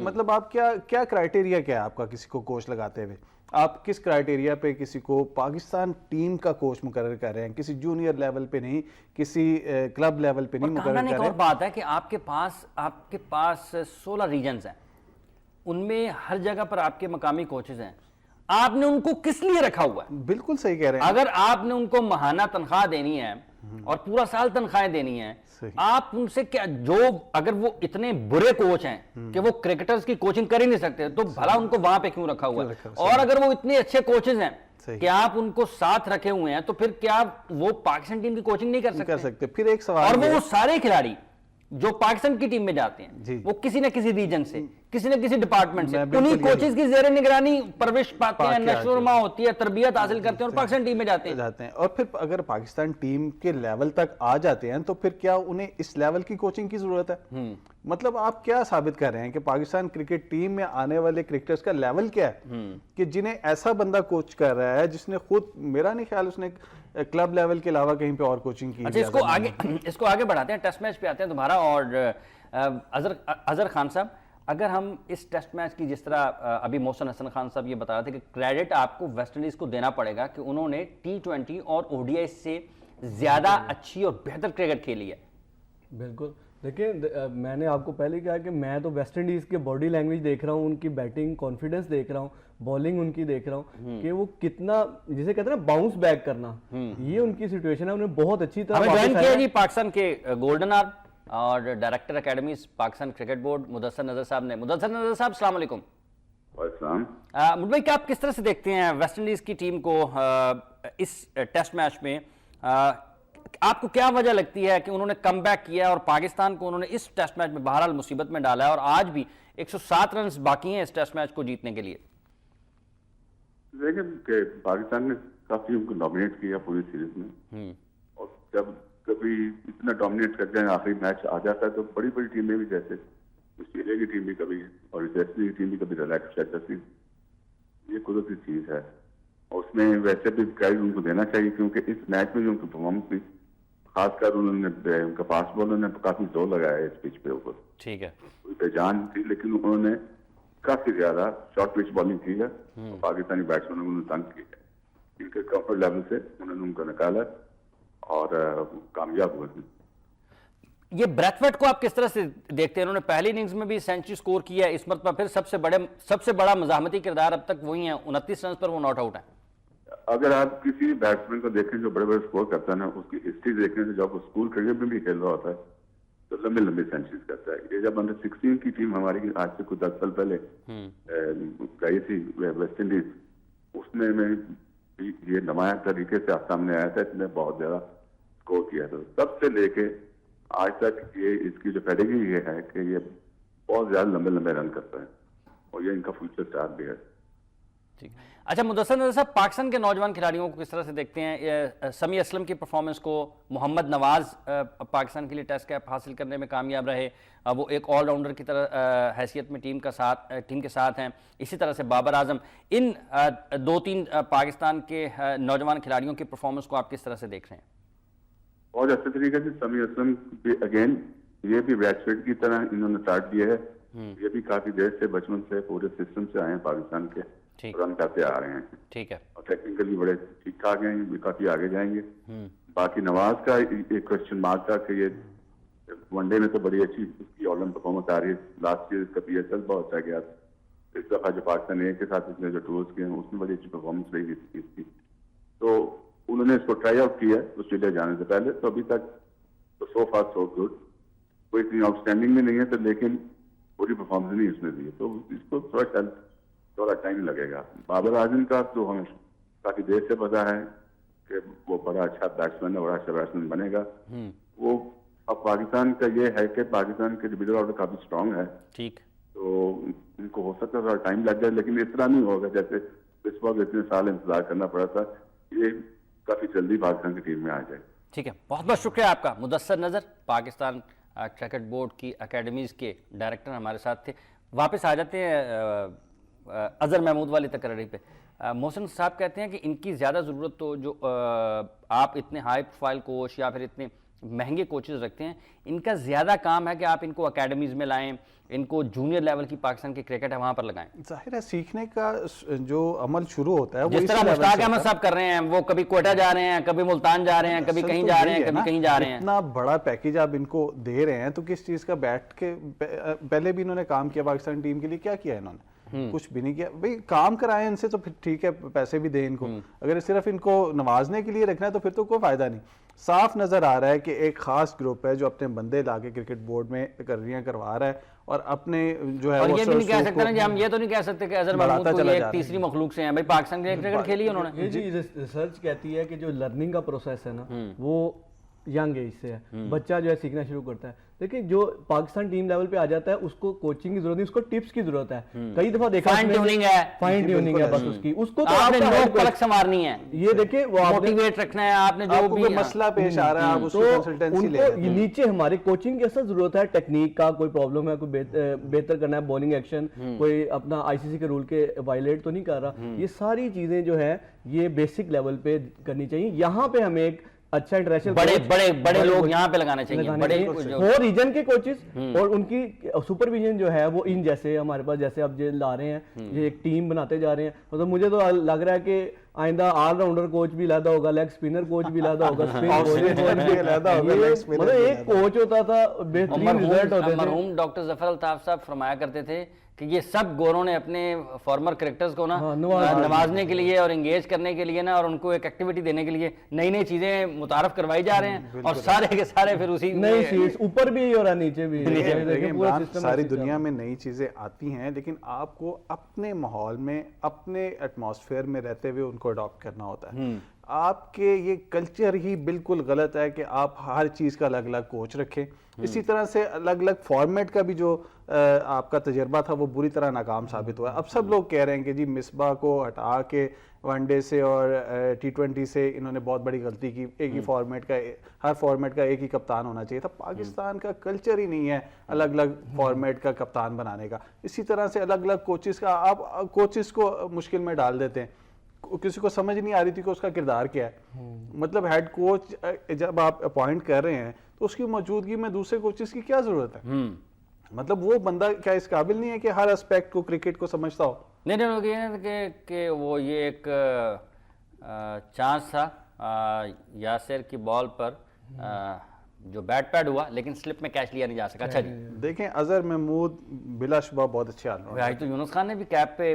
मतलब आप क्या क्राइटेरिया क्या है आपका किसी को कोच लगाते हुए? आप किस क्राइटेरिया पे किसी को पाकिस्तान टीम का कोच मुकर्रर कर रहे हैं? किसी जूनियर लेवल पे नहीं, किसी क्लब लेवल पे नहीं मुकर्रर कर रहे हैं। और बात है कि आपके पास 16 रीजन्स हैं, उनमें हर जगह पर आपके मकामी कोचेज हैं, आपने उनको किस लिए रखा हुआ है? बिल्कुल सही कह रहे हैं। अगर आपने उनको माहाना तनख्वाह देनी है और पूरा साल तनख्वाहें देनी है, आप उनसे क्या, जो अगर वो इतने बुरे कोच हैं कि वो क्रिकेटर्स की कोचिंग कर ही नहीं सकते, तो भला उनको वहां पे क्यों रखा हुआ है? और अगर वो इतने अच्छे कोचेज हैं कि आप उनको साथ रखे हुए हैं, तो फिर क्या वो पाकिस्तान टीम की कोचिंग नहीं कर सकते? फिर एक सवाल, और वो सारे खिलाड़ी जो पाकिस्तान की टीम में जाते हैं वो किसी न किसी रीजन से, किसी न किसी डिपार्टमेंट से, उन्हीं कोचेस की जेर निगरानी परवरिश पाते हैं, नशोरमा होती है, तरबियत हासिल करते हैं और पाकिस्तान टीम में जाते हैं। और फिर अगर पाकिस्तान टीम के लेवल तक आ जाते हैं तो फिर क्या उन्हें इस लेवल की कोचिंग की जरूरत है? मतलब आप क्या साबित कर रहे हैं कि पाकिस्तान क्रिकेट टीम में आने वाले क्रिकेटर्स का लेवल क्या है कि जिन्हें ऐसा बंदा कोच कर रहा है जिसने खुद, मेरा नहीं ख्याल उसने क्लब लेवल के अलावा कहीं पे और कोचिंग की। अच्छा, इसको आगे बढ़ाते हैं, टेस्ट मैच पे आते हैं दोबारा। और अजहर खान साहब, अगर हम इस टेस्ट मैच की, जिस तरह अभी मोहसिन हसन खान साहब ये बता रहे थे कि क्रेडिट आपको वेस्ट इंडीज को देना पड़ेगा कि उन्होंने T20 और ODI से ज्यादा अच्छी और बेहतर क्रिकेट खेली है। बिल्कुल, देखिए मैंने आपको पहले कहा कि मैं तो वेस्ट इंडीज़ के बॉडी लैंग्वेज देख रहा हूँ, उनकी बैटिंग कॉन्फिडेंस देख रहा हूँ, बॉलिंग उनकी देख रहा हूँ कि वो कितना, जिसे कहते हैं ना बाउंस बैक करना, ये उनकी सिचुएशन है। उन्हें बहुत अच्छी तरह ज्वाइन किया जी पाकिस्तान के गोल्डन आर्म और director academy Pakistan cricket board Mudassar नजर साहब ने। मुदस्सर नजर साहब, अस्सलाम वालेकुम। मुझे भाई, क्या आप किस तरह से देखते हैं वेस्ट इंडीज की टीम को इस टेस्ट मैच में? आपको क्या वजह लगती है कि उन्होंने कम बैक किया और पाकिस्तान को उन्होंने इस टेस्ट मैच में बहरहाल मुसीबत में डाला है और आज भी 107 रन बाकी हैं इस टेस्ट मैच को जीतने के लिए? देखिए, पाकिस्तान ने काफी उनको डोमिनेट किया पूरी सीरीज में, और जब कभी इतना डोमिनेट करते हैं आखिरी मैच आ जाता है तो बड़ी बड़ी टीमें भी, जैसे ऑस्ट्रेलिया की टीम भी कभी और वेस्ट इंडीज की टीम भी कभी रिलैक्स कर जाती है। ये कुदरती चीज है, और उसमें वैसे भी क्रेडिट उनको देना चाहिए क्योंकि इस मैच में जो उनकी परफॉर्मेंस थी, खासकर उन्होंने उनका फास्ट बॉलर ने काफी जोर लगाया इस पिच पे ऊपर। ठीक है, कोई पहचान थी, लेकिन उन्होंने काफी ज्यादा शॉर्ट पिच बॉलिंग की है, पाकिस्तानी बैट्समैनों को तंग किया है, इनके कंफर्ट लेवल से उन्होंने उनको निकाला और कामयाब हुए थे। ये ब्रैथवेट को आप किस तरह से देखते हैं? उन्होंने पहली इनिंग्स में भी सेंचुरी स्कोर किया है, इस मरतबा फिर सबसे बड़ा मज़ाहमती किरदार अब तक वही है, 29 रन पर वो नॉट आउट है। अगर आप किसी बैट्समैन को देखें जो बड़े बड़े स्कोर करता है ना, उसकी हिस्ट्री देखें तो जब वो स्कूल क्रिकेट में भी खेल रहा होता है तो लंबे लंबे सेंचुरीज करता है। ये जब अंडर 16 की टीम हमारी आज से कुछ 10 साल पहले गई थी वेस्ट इंडीज, उसमें मैं ये नुमाया तरीके से सामने आया था, इसने बहुत ज्यादा स्कोर किया था। तब से लेके आज तक ये इसकी जो पेडिग्री ये है कि ये बहुत ज्यादा लंबे लंबे रन करता है और ये इनका फ्यूचर स्टार भी है। ठीक। अच्छा मुदस्सर नज़र साहब, पाकिस्तान के नौजवान खिलाड़ियों को किस तरह से देखते हैं? समी असलम की परफॉर्मेंस को, मोहम्मद नवाज पाकिस्तान के लिए टेस्ट कैप हासिल करने में कामयाब रहे, वो एक ऑलराउंडर की तरह हैसियत में टीम के साथ हैं। इसी तरह से बाबर आजम, इन 2-3 पाकिस्तान के नौजवान खिलाड़ियों की परफॉर्मेंस को आप किस तरह से देख रहे हैं? बहुत अच्छे तरीके से समी असलम भी अगेन ये भी बैट्समैन की तरह इन्होंने स्टार्ट दिया है। ये भी काफी देर से बचपन से पूरे सिस्टम से आए हैं, पाकिस्तान के रन करते आ रहे हैं। ठीक है, और टेक्निकली बड़े ठीक ठाक हैं, भी काफी आगे जाएंगे। बाकी नवाज का एक क्वेश्चन मार्क था कि ये वनडे में तो बड़ी अच्छी उसकी ऑलराउंड परफॉर्मेंस आ रही है। लास्ट ईयर इसका PSL बहुत अच्छा गया। इस दफा जो पाकिस्तान ए के साथ इसने जो टूर्स किए हैं उसमें बड़ी अच्छी परफॉर्मेंस रही इसकी, तो उन्होंने इसको ट्राई आउट किया ऑस्ट्रेलिया जाने से पहले। तो अभी तक तो सो फार सो गुड, कोई इतनी आउटस्टैंडिंग में नहीं है, तो लेकिन पूरी परफॉर्मेंस नहीं उसने दी, तो इसको थोड़ा टाइम लगेगा। बाबर आजम का तो हमें काफी देर से पता है कि वो बड़ा अच्छा बैट्समैन है, बड़ा अच्छा बैट्समैन बनेगा। वो अब पाकिस्तान का ये है कि पाकिस्तान के मिडिल ऑर्डर काफी स्ट्रांग है, ठीक, तो इनको हो सकता है थोड़ा टाइम लग जाए, लेकिन इस तरह नहीं होगा जैसे इस वक्त इतने साल इंतजार करना पड़ा था। ये काफी जल्दी पाकिस्तान की टीम में आ जाए। ठीक है, बहुत बहुत शुक्रिया आपका मुदस्सर नजर, पाकिस्तान क्रिकेट बोर्ड की एकेडमीज़ के डायरेक्टर हमारे साथ थे। वापस आ जाते हैं अजहर महमूद वाली तकरीर पे। मोहसिन साहब कहते हैं कि इनकी ज़्यादा ज़रूरत तो जो आप इतने हाई प्रोफाइल कोच या फिर इतने महंगे कोचेज़ रखते हैं, इनका ज़्यादा काम है कि आप इनको एकेडमीज़ में लाएं, इनको जूनियर लेवल की पाकिस्तान की क्रिकेट है वहाँ पर लगाएं। जाहिर है सीखने का जो अमल शुरू होता है वो जिस तरह मुश्ताक अहमद साहब कर रहे हैं, वो कभी कोयटा जा रहे हैं, कभी मुल्तान जा रहे हैं, कभी कहीं जा रहे हैं, कभी कहीं जा रहे हैं। इतना बड़ा पैकेज आप इनको दे रहे हैं तो किस चीज़ का बैठ के पहले भी इन्होंने काम किया पाकिस्तान टीम के लिए, क्या किया इन्होंने? कुछ भी नहीं किया भाई। काम कराएं इनसे तो फिर ठीक है, पैसे भी दें इनको। अगर सिर्फ इनको नवाजने के लिए रखना है तो फिर तो कोई फायदा नहीं। साफ नजर आ रहा है कि एक खास ग्रुप है जो अपने बंदे लाके क्रिकेट बोर्ड में कररियां करवा रहा है और अपने जो है और ये भी नहीं कह सकते ना जी, हम ये तो नहीं कह सकते कि अजहर महमूद को ये एक तीसरी मखलूक से हैं। भाई पाकिस्तान के क्रिकेट खेली है उन्होंने। ये जी रिसर्च कहती है कि जो लर्निंग का प्रोसेस है ना वो यंग एज से है, बच्चा जो है सीखना शुरू करता है। देखिए जो पाकिस्तान टीम लेवल पे आ जाता है उसको कोचिंग की जरूरत नहीं, उसको टिप्स की जरूरत है। कई दफा देखा फाइन ट्यूनिंग है, फाइन ट्यूनिंग है बस उसकी, उसको तो आपने आपका नोक पलक संवारनी है। ये देखिए वो मोटिवेट रखना है आपने, जो भी मसला पेश आ रहा है आप उसको कंसल्टेंसी ले उनको नीचे हमारे कोचिंग की असल जरूरत है। टेक्निक का कोई प्रॉब्लम है, कोई बेहतर करना है, बॉलिंग एक्शन कोई अपना आईसीसी के रूल के वायलेट तो नहीं कर रहा, ये सारी चीजें जो है ये बेसिक लेवल पे करनी चाहिए। यहाँ पे हमें एक अच्छा इंटरनेशनल बड़े लोग यहाँ पे लगाने चाहिए, बड़े वो रीजन के कोचेस और उनकी सुपरविजन जो है वो इन जैसे हमारे पास जैसे अब जो ला रहे हैं, ये एक टीम बनाते जा रहे हैं। मतलब मुझे तो लग रहा है कि आइंदा ऑलराउंडर कोच भी लादा होगा, लेग स्पिनर कोच भी लादा होगा, स्पिन कोच भी लादा होगा। मतलब एक कोच होता था, बेहतरीन रिजल्ट होते थे। मरहूम डॉक्टर जफर अल्ताफ साहब फरमाया करते थे कि ये सब गोरों ने अपने फॉर्मर क्रिकेटर्स को ना नवाजने के लिए और एंगेज करने के लिए ना और उनको एक एक्टिविटी देने के लिए नई नई चीजें मुतारफ करवाई जा रहे हैं और सारे के सारे फिर उसी नई चीज ऊपर भी और नीचे भी। सारी दुनिया में नई चीजें आती हैं लेकिन आपको अपने माहौल में अपने एटमॉस्फेयर में रहते हुए उनको अडॉप्ट करना होता है। आपके ये कल्चर ही बिल्कुल गलत है कि आप हर चीज़ का अलग अलग कोच रखें। इसी तरह से अलग अलग फॉर्मेट का भी जो आपका तजर्बा था वो बुरी तरह नाकाम साबित हुआ। अब सब लोग कह रहे हैं कि जी मिसबा को हटा के वनडे से और T20 से इन्होंने बहुत बड़ी गलती की। एक ही फॉर्मेट का, हर फॉर्मेट का एक ही कप्तान होना चाहिए था। पाकिस्तान का कल्चर ही नहीं है अलग अलग फॉर्मेट का कप्तान बनाने का। इसी तरह से अलग अलग कोचेस का आप कोचेस को मुश्किल में डाल देते हैं। किसी को समझ नहीं आ रही थी कि उसका किरदार क्या है। मतलब हेड कोच जब आप अपॉइंट कर रहे हैं तो उसकी मौजूदगी में दूसरे कोचेस की क्या जरूरत है? मतलब वो बंदा क्या इस काबिल नहीं है कि हर एस्पेक्ट को क्रिकेट को समझता हो? नहीं कि वो ये एक चांस था यासिर की बॉल पर जो बैट पैड हुआ लेकिन स्लिप में कैच लिया नहीं जा सका। अच्छा जी देखें अजहर महमूद बिलाशुबा बहुत अच्छे ऑलराउंडर। आज तो यूनुस खान ने भी कैप पे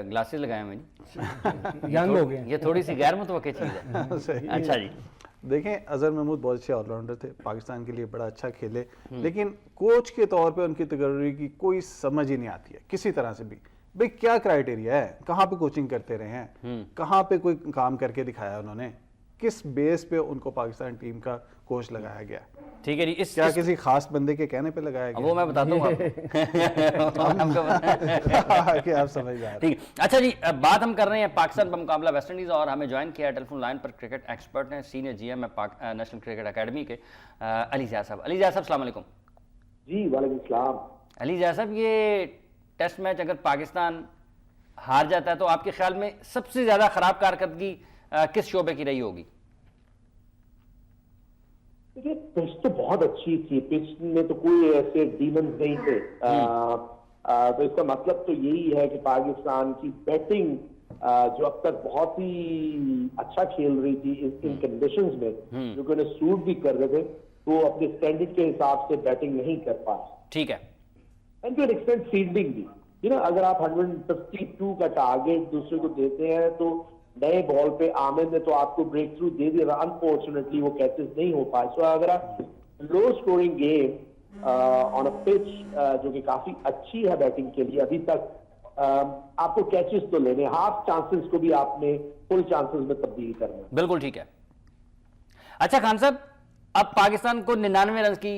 ग्लासेस लगाए हुए जी, यंग हो गए। ये थोड़ी सी गैर मुतवक्की चीज है। अच्छा जी देखें अजहर महमूद बहुत अच्छे ऑलराउंडर थे, पाकिस्तान के लिए बड़ा अच्छा खेले, लेकिन कोच के तौर पे उनकी तकर्री की कोई समझ ही नहीं आती है किसी तरह से भी। भाई क्या क्राइटेरिया है, कहाँ पे कोचिंग करते रहे हैं, कहाँ पे कोई काम करके दिखाया उन्होंने, किस बेस पे उनको पाकिस्तान टीम का कोच लगाया गया? ठीक है जी, क्या किसी खास बंदे के कहने पे लगाया गया? वो मैं बताता हूँ कि आप समझ रहे हैं। ठीक है। अच्छा जी बात हम कर रहे हैं पाकिस्तान का मुकाबला वेस्ट इंडीज और हमें ज्वाइन किया टेलीफोन लाइन पर क्रिकेट एक्सपर्ट हैं, सीनियर GM है नेशनल क्रिकेट अकेडमी के अली ज़िया साहब। अली ज़िया साहब अस्सलाम वालेकुम। जी वालेकुम सलाम। अली ज़िया साहब ये टेस्ट मैच अगर पाकिस्तान हार जाता है तो आपके ख्याल में सबसे ज्यादा खराब कारकर्दगी किस शोबे की रही होगी? देखिए पिच तो बहुत अच्छी थी, पिच में तो कोई ऐसे डीमंस नहीं थे। तो इसका मतलब तो यही है कि पाकिस्तान की बैटिंग जो अब तक बहुत ही अच्छा खेल रही थी इन कंडीशंस में, जो कि उन्हें सूट भी कर रहे थे, तो अपने स्टैंडर्ड के हिसाब से बैटिंग नहीं कर पाए। ठीक है। And to an extent fielding भी, अगर आप 152 का टारगेट दूसरे को देते हैं तो नए बॉल पे आमिर ने तो आपको ब्रेक थ्रू दे दिया, अनफॉर्चुनेटली वो कैचेस नहीं हो पाए। सो अगर आप low scoring game on a pitch जो कि काफी अच्छी है बैटिंग के लिए, अभी तक आपको कैचेस तो लेने, हाफ चांसेस को भी आपने फुल चांसेस में तब्दील करना। बिल्कुल ठीक है। अच्छा खान साहब, अब पाकिस्तान को 99 रन की,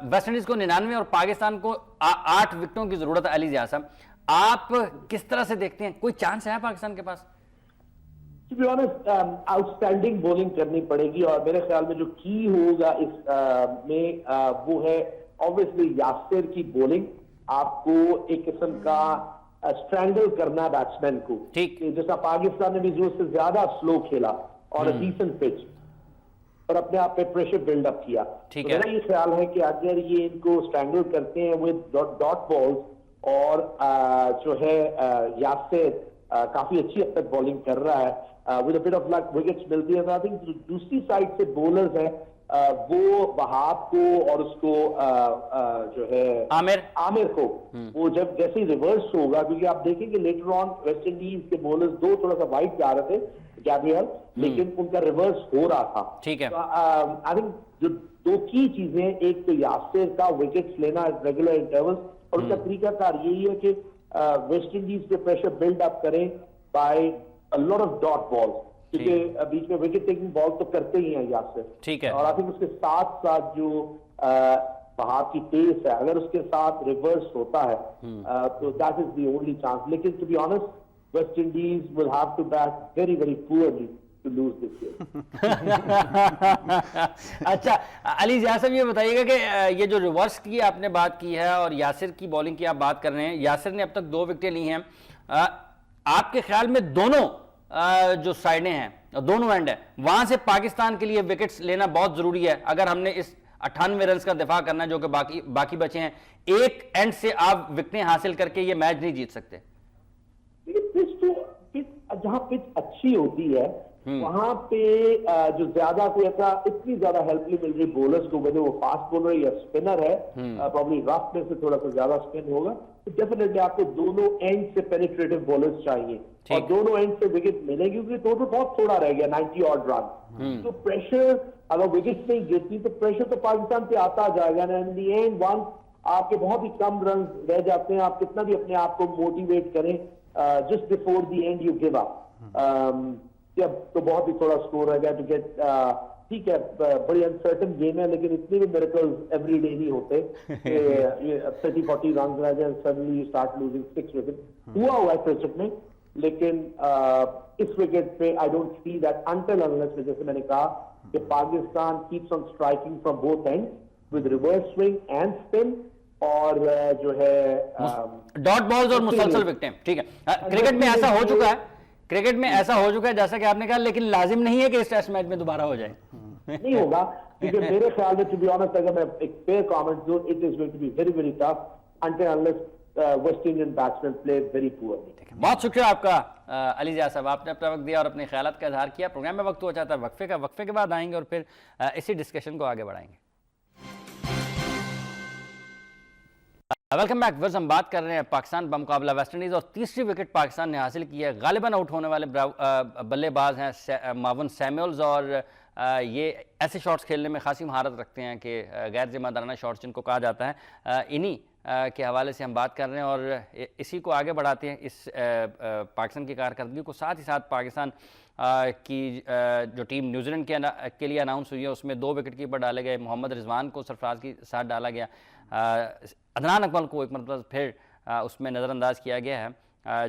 वेस्ट इंडीज को 99 और पाकिस्तान को 8 विकेटों की जरूरत है। अली ज़िया साहब आप किस तरह से देखते हैं, कोई चांस है पाकिस्तान के पास? To be honest outstanding bowling करनी पड़ेगी और मेरे ख्याल में जो की होगा इस में वो है ऑब्वियसली यासिर की बॉलिंग आपको एक किस्म का स्ट्रैंगल करना बैट्समैन को, ठीक, जैसा पाकिस्तान ने भी जरूरत से ज्यादा स्लो खेला और डिसेंट पिच और अपने आप पे प्रेशर बिल्डअप किया। ठीक तो है। मेरा ये ख्याल है कि अगर ये इनको स्ट्रैंगल करते हैं विद डॉट बॉल्स और जो है यासिर काफी अच्छी हद तक बॉलिंग कर रहा है, with a bit of luck wickets मिलती है। आई थिंक दूसरी साइड से बॉलर्स हैं वो वहाब को और उसको जो है आमिर को, वो जब जैसे ही रिवर्स होगा, क्योंकि आप देखेंगे लेटर ऑन वेस्ट इंडीज के बॉलर्स दो थोड़ा सा वाइट जा रहे थे गैब्रियल, लेकिन उनका रिवर्स हो रहा था। ठीक है। आई थिंक जो दो की चीजें, एक तो यासिर का विकेट्स लेना रेगुलर इंटरवल्स, और उसका तरीकाकार यही है कि वेस्ट इंडीज पे प्रेशर बिल्ड अप करें by a lot of dot balls, क्योंकि बीच में विकेट टेकिंग बॉल तो करते ही हैं यासिर। ठीक है। और आई थिंक उसके साथ साथ जो वहाब की पेस है, अगर उसके साथ रिवर्स होता है तो that is the only chance. लेकिन to be honest, West Indies will have to bat very very poorly to lose this game. अच्छा अली ज़िया साहब, ये बताइएगा कि ये जो रिवर्स की आपने बात की है और यासिर की बॉलिंग की आप बात कर रहे हैं, यासिर ने अब तक 2 विकेटें ली हैं, आपके ख्याल में दोनों जो साइडें हैं, दोनों एंड है, वहां से पाकिस्तान के लिए विकेट्स लेना बहुत जरूरी है अगर हमने इस 98 रन का दिफा करना है जो कि बाकी बचे हैं? एक एंड से आप विकेटें हासिल करके ये मैच नहीं जीत सकते। जहां पिच अच्छी होती है वहां पे जो ज्यादा कोई ऐसा इतनी ज्यादा हेल्प नहीं मिल रही बॉलर्स को, वजह वो फास्ट बॉलर या स्पिनर है, प्रॉब्ली रफ में से थोड़ा सा ज्यादा स्पिन होगा, तो डेफिनेटली आपको दोनों एंड से पेनिट्रेटिव बॉलर्स चाहिए और दोनों एंड से विकेट मिलेगी, क्योंकि टोटल बहुत थोड़ा रह गया 90 ऑड रन। तो प्रेशर, अगर विकेट नहीं गिरती तो प्रेशर तो पाकिस्तान पे आता जाएगा ना। इन दी एंड वन आपके बहुत ही कम रन रह जाते हैं, आप कितना भी अपने आप को मोटिवेट करें, just before the end you give up, तो बहुत ही थोड़ा स्कोर रह गया टू गेट। ठीक है, बड़ी अनसर्टन गेम है, लेकिन इतने भी मिरेकल्स एवरी डे नहीं होते। 30-40 रन रह जाए, suddenly you start losing 6 wicket. हुआ है क्रिकेट में, लेकिन इस विकेट पे I don't see that until unless, जैसे मैंने कहा कि Pakistan keeps on striking from both and with reverse swing and spin और जो है डॉट बॉल्स और मुसलसल विकेटें। ठीक है, क्रिकेट में ऐसा हो चुका है, क्रिकेट में ऐसा हो चुका है जैसा कि आपने कहा, लेकिन लाजिम नहीं है कि इस टेस्ट मैच में दोबारा हो जाए। नहीं होगा, क्योंकि मेरे ख्याल में टू बी ऑनेस्ट, अगर मैं एक फेयर कमेंट दूं, it is going to be very very tough until unless West Indian batsman play very poorly. बहुत शुक्रिया आपका अली ज़िया साहब, आपने अपना वक्त दिया और अपने ख्यालात का इजहार किया। प्रोग्राम में वक्त हो जाता है वक्फे का, वक्फे के बाद आएंगे और फिर इसी डिस्कशन को आगे बढ़ाएंगे। वेलकम बैक वर्स, हम बात कर रहे हैं पाकिस्तान बमुकाबला वेस्ट इंडीज़ और तीसरी विकेट पाकिस्तान ने हासिल की है। गालिबन आउट होने वाले बल्लेबाज हैं मावन सैमुअल्स और ये ऐसे शॉट्स खेलने में खासी महारत रखते हैं कि गैर जिम्मेदाराना शॉट्स जिनको कहा जाता है। इन्हीं के हवाले से हम बात कर रहे हैं और इसी को आगे बढ़ाते हैं, इस पाकिस्तान की कारकर्दगी को। साथ ही साथ पाकिस्तान की जो टीम न्यूजीलैंड के लिए अनाउंस हुई है उसमें 2 विकेट कीपर डाले गए। मोहम्मद रिजवान को सरफराज के साथ डाला गया, अदनान अकमल को एक मतलब फिर उसमें नज़रअंदाज किया गया है,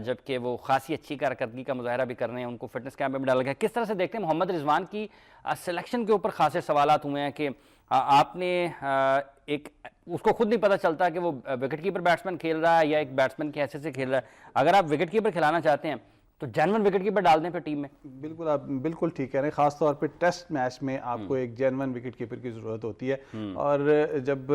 जबकि वो खासी अच्छी कारकर्दगी का मुजाहरा भी कर रहे हैं। उनको फिटनेस कैंप में डाला गया। किस तरह से देखते हैं मोहम्मद रिजवान की सिलेक्शन के ऊपर खासे सवालात हुए हैं कि आपने एक उसको खुद नहीं पता चलता कि वो विकेट कीपर बैट्समैन खेल रहा है या एक बैट्समैन की हैसियत से खेल रहा है। अगर आप विकेट कीपर खिलाना चाहते हैं तो जेन्युइन विकेट कीपर डाल दें फिर टीम में। बिल्कुल, आप बिल्कुल ठीक कह रहे हैं। खास तौर पे टेस्ट मैच में आपको एक जेन्युइन विकेट कीपर की ज़रूरत होती है। और जब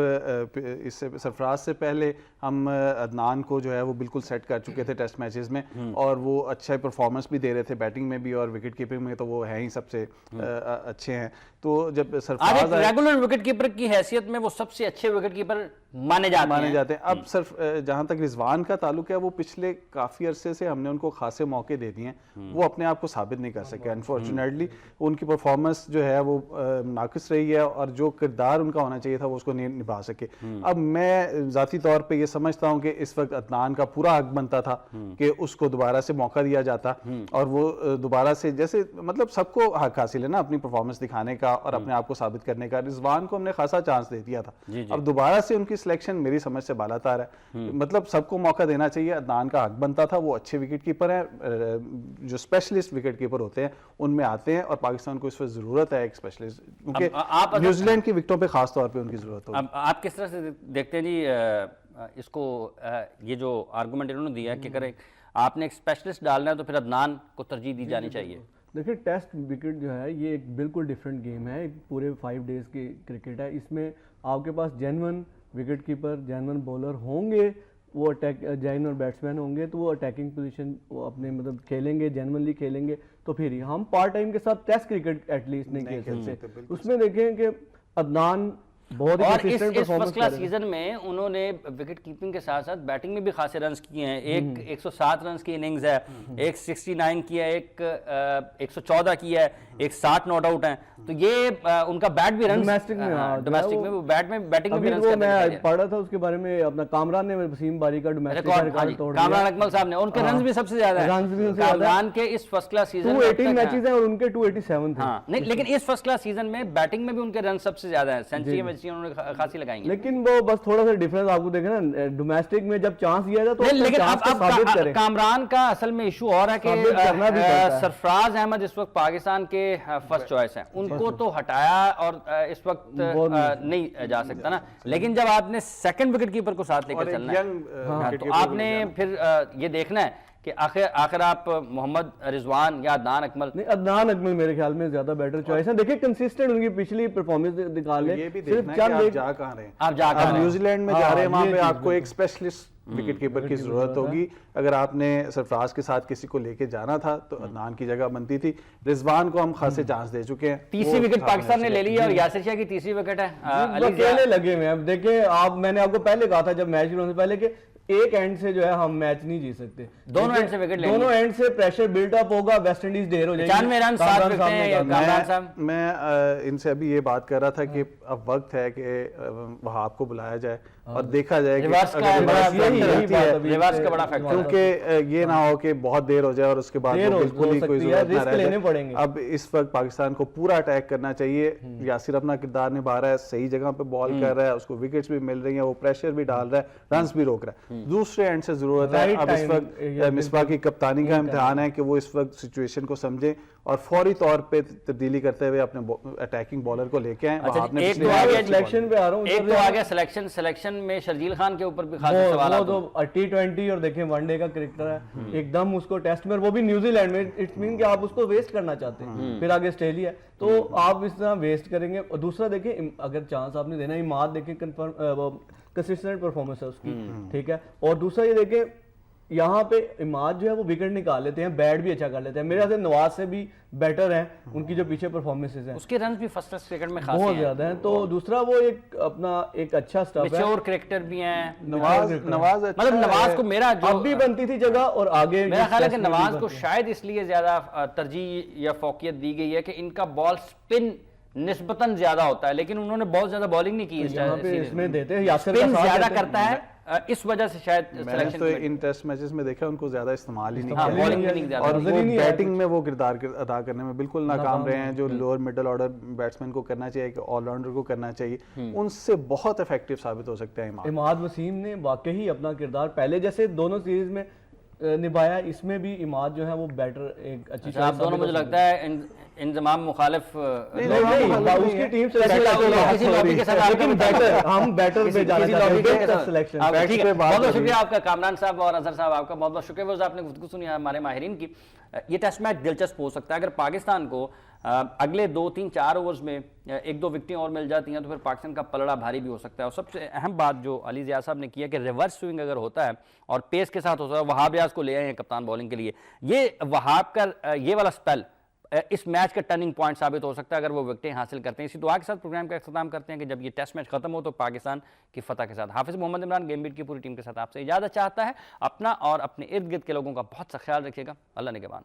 इससे सरफराज से पहले हम अदनान को जो है वो बिल्कुल सेट कर चुके थे टेस्ट मैचेस में, और वो अच्छा परफॉर्मेंस भी दे रहे थे बैटिंग में भी और विकेट कीपिंग में, तो वो है ही सबसे अच्छे हैं। तो जब सरफराज रेगुलर विकेट कीपर की हैसियत में वो सबसे अच्छे विकेट कीपर माने जाते हैं। अब सिर्फ जहां तक रिजवान का ताल्लुक है, वो पिछले काफ़ी अरसे से हमने उनको खासे मौके दे दिए हैं, वो अपने आप को साबित नहीं कर सके। अनफॉर्चुनेटली उनकी परफॉर्मेंस जो है वो नाकिस रही है और जो किरदार उनका होना चाहिए था वो उसको नहीं निभा सके। अब मैं ज़ाती तौर पे ये समझता हूँ कि इस वक्त अदनान का पूरा हक बनता था कि उसको दोबारा से मौका दिया जाता और वो दोबारा से, जैसे मतलब सबको हक हासिल है ना अपनी परफॉर्मेंस दिखाने का और अपने आप को साबित करने का। रिजवान को हमने खासा चांस दे दिया था, अब दोबारा से उनकी सिलेक्शन मेरी समझ से बालातार है। मतलब सबको मौका देना चाहिए, अदनान का हक बनता था, वो अच्छे विकेट कीपर हैं, जो स्पेशलिस्ट विकेट कीपर होते हैं उनमें आते हैं, और पाकिस्तान को इस वक्त ज़रूरत है एक स्पेशलिस्ट, क्योंकि न्यूजीलैंड की विकेटों पे खास तौर पे उनकी ज़रूरत होगी। अब आप किस तरह से देखते हैं जी इसको, ये जो आर्गूमेंट इन्होंने दिया कि अगर आपने एक स्पेशलिस्ट डालना है तो फिर अदनान को तरजीह दी जानी चाहिए? देखिए टेस्ट विकेट जो है ये एक बिल्कुल डिफरेंट गेम है, एक पूरे 5 डेज़ की क्रिकेट है। इसमें आपके पास genuine wicket keeper, genuine bowler होंगे, वो अटैक जेन्युइन बैट्समैन होंगे, तो वो अटैकिंग पोजीशन वो अपने मतलब खेलेंगे, जेन्युइनली खेलेंगे, तो फिर ही हम पार्ट टाइम के साथ टेस्ट क्रिकेट एटलीस्ट नहीं खेल सकते। उसमें देखें कि अदनान बहुत ही और इस फर्स्ट क्लास सीजन में उन्होंने विकेट कीपिंग के साथ साथ बैटिंग में भी खासे रन्स किए हैं। एक 107 रन्स की इनिंग्स है, एक 69 की है, एक 114 की है, एक 60 नॉट आउट है। तो ये उनका बैट भी रन डोमेस्टिक में वो बैटिंग में भी रन्स मैं पढ़ रहा था उसके बारे में, अपना कामरान ने वसीम बारी का डोमेस्टिक रिकॉर्ड तोड़ दिया। कामरान अकमल साहब ने, उनके रन्स भी सबसे ज्यादा है कामरान के इस फर्स्ट क्लास सीजन में। 218 मैचेस हैं और उनके 287 थे। हाँ नहीं, लेकिन इस फर्स्ट क्लास सीजन में बैटिंग में भी उनके रन सबसे ज्यादा है, सेंचुरी उन्होंने खासी लगाएंगे। लेकिन वो बस थोड़ा सा डिफरेंस आपको देखे ना, डोमेस्टिक में जब चांस दिया था तो लेकिन अब कामरान का असल में इशू और है कि सरफराज अहमद इस वक्त पाकिस्तान के फर्स्ट चॉइस हैं, उनको तो हटाया और इस वक्त नहीं जा सकता ना। लेकिन जब आपने सेकंड विकेट कीपर को साथ लेकर चलना है तो आपने फिर ये देखना है कि आखिर आप मोहम्मद रिजवान या अदनान अकमल। नहीं, अदनान अकमल मेरे ख्याल में ज्यादा बेटर चॉइस है। देखिए कंसिस्टेंट उनकी पिछली परफॉर्मेंस दिखा ले, ये भी देखना है कि आप जा कहां रहे हैं। आप जा कहां रहे हैं, न्यूजीलैंड में जा रहे हैं, वहां पे आपको एक स्पेशलिस्ट विकेट कीपर की जरूरत होगी। अगर आपने सरफराज के साथ किसी को लेके जाना था तो अदनान की जगह बनती थी। रिजवान को हम खासे चांस दे चुके हैं, तीसरी विकेट पाकिस्तान ने ले ली है और यासिर शाह की तीसरी विकेट है। अकेले लगे हुए हैं। देखिए आप, मैंने आपको पहले कहा था जब मैच शुरू होने से पहले कि एक एंड से जो है हम मैच नहीं जीत सकते, दोनों एंड से विकेट लेंगे, दोनों एंड से प्रेशर बिल्डअप होगा, वेस्ट इंडीज ढेर हो जाएगी। मैं इनसे अभी ये बात कर रहा था कि अब वक्त है कि वहां आपको बुलाया जाए और देखा जाए क्योंकि ये ना हो कि बहुत देर हो जाए और उसके बाद बिल्कुल ही कोई जरूरत ना रह जाए। अब इस वक्त पाकिस्तान को पूरा अटैक करना चाहिए। यासिर अपना किरदार निभा रहा है, सही जगह पे बॉल कर रहा है, उसको विकेट्स भी मिल रही हैं, वो प्रेशर भी डाल रहा है, रन्स भी रोक रहा है। दूसरे एंड से जरूरत है, अब इस वक्त मिसबा की कप्तानी का इम्तिहान है कि वो इस वक्त सिचुएशन को समझे और फौरी तौर पे तब्दीली करते हुए अपने अटैकिंग बॉलर को लेके आए। एक तो आ गया सिलेक्शन में शर्जील खान के ऊपर भी खासे सवाल है। तो T20 और देखें वनडे का क्रिकेटर है, एकदम उसको टेस्ट में, वो भी न्यूजीलैंड में, इट्स मीन कि आप उसको वेस्ट करना चाहते हैं। फिर आगे ऑस्ट्रेलिया, तो आप इस तरह वेस्ट करेंगे। और दूसरा देखें, अगर चांस आपने देना, इमाद देखें कंसिस्टेंट परफॉर्मेंस है उसकी, ठीक है। और दूसरा ये देखें, यहाँ पे इमाद जो है वो विकेट निकाल लेते हैं, बैट भी अच्छा कर लेते हैं, मेरे ख्याल से नवाज से भी बेटर है उनकी जो पीछे परफॉर्मेंसेस हैं, उसके रन भी फर्स्ट क्लास क्रिकेट में खासे बहुत ज्यादा हैं। तो दूसरा वो एक अपना एक अच्छा स्टफ है, मैच्योर क्रिकेटर भी हैं। नवाज मतलब नवाज को मेरा जो अब भी बनती थी जगह, और आगे मेरा ख्याल है कि नवाज को शायद इसलिए ज्यादा तरजीह या फोकियत दी गई है कि इनका बॉल स्पिन निस्बतन ज्यादा होता है, लेकिन उन्होंने बहुत ज्यादा बॉलिंग नहीं की इसमें देते हैं, स्पिन ज्यादा करता है, इस वजह से शायद सिलेक्शन तो इन टेस्ट मैचेस में देखा उनको ज्यादा इस्तेमाल ही नहीं किया, और वो बैटिंग में वो किरदार अदा करने में बिल्कुल नाकाम रहे हैं, जो लोअर मिडिल ऑर्डर बैट्समैन को करना चाहिए, ऑलराउंडर को करना चाहिए, उनसे बहुत इफेक्टिव साबित हो सकते हैं। इमाद वसीम ने वाकई अपना किरदार पहले जैसे दोनों सीरीज में निभाया, इसमें भी इमाद जो है वो बैटर एक अच्छी, आप दोनों मुझे लगता है इंजमाम मुखालिफ उसकी टीम से हम बैटर पे जाना चाहते हैं। बहुत शुक्रिया आपका कामरान साहब और अजहर साहब, आपका बहुत बहुत शुक्रिया। आपने गुफ्तगू सुनी हमारे माहिरीन की। ये टेस्ट मैच दिलचस्प हो सकता है अगर पाकिस्तान को अगले 2-3-4 ओवर्स में 1-2 विकेटें और मिल जाती हैं तो फिर पाकिस्तान का पलड़ा भारी भी हो सकता है। और सबसे अहम बात जो अली ज़िया साहब ने किया कि रिवर्स स्विंग अगर होता है और पेस के साथ होता है, वहाब रियाज को ले आए हैं कप्तान बॉलिंग के लिए, ये वहाब का ये वाला स्पेल इस मैच का टर्निंग पॉइंट साबित हो सकता है अगर वो विकेटें हासिल करते हैं। इसी दुआ के साथ प्रोग्राम का इख्तिताम करते हैं कि जब ये टेस्ट मैच खत्म हो तो पाकिस्तान की फतह के साथ हाफिज मोहम्मद इमरान गेमबीट की पूरी टीम के साथ आपसे इजाज़त चाहता है। अपना और अपने इर्द गिर्द के लोगों का बहुत सा ख्याल रखिएगा। अल्लाह निगहबान।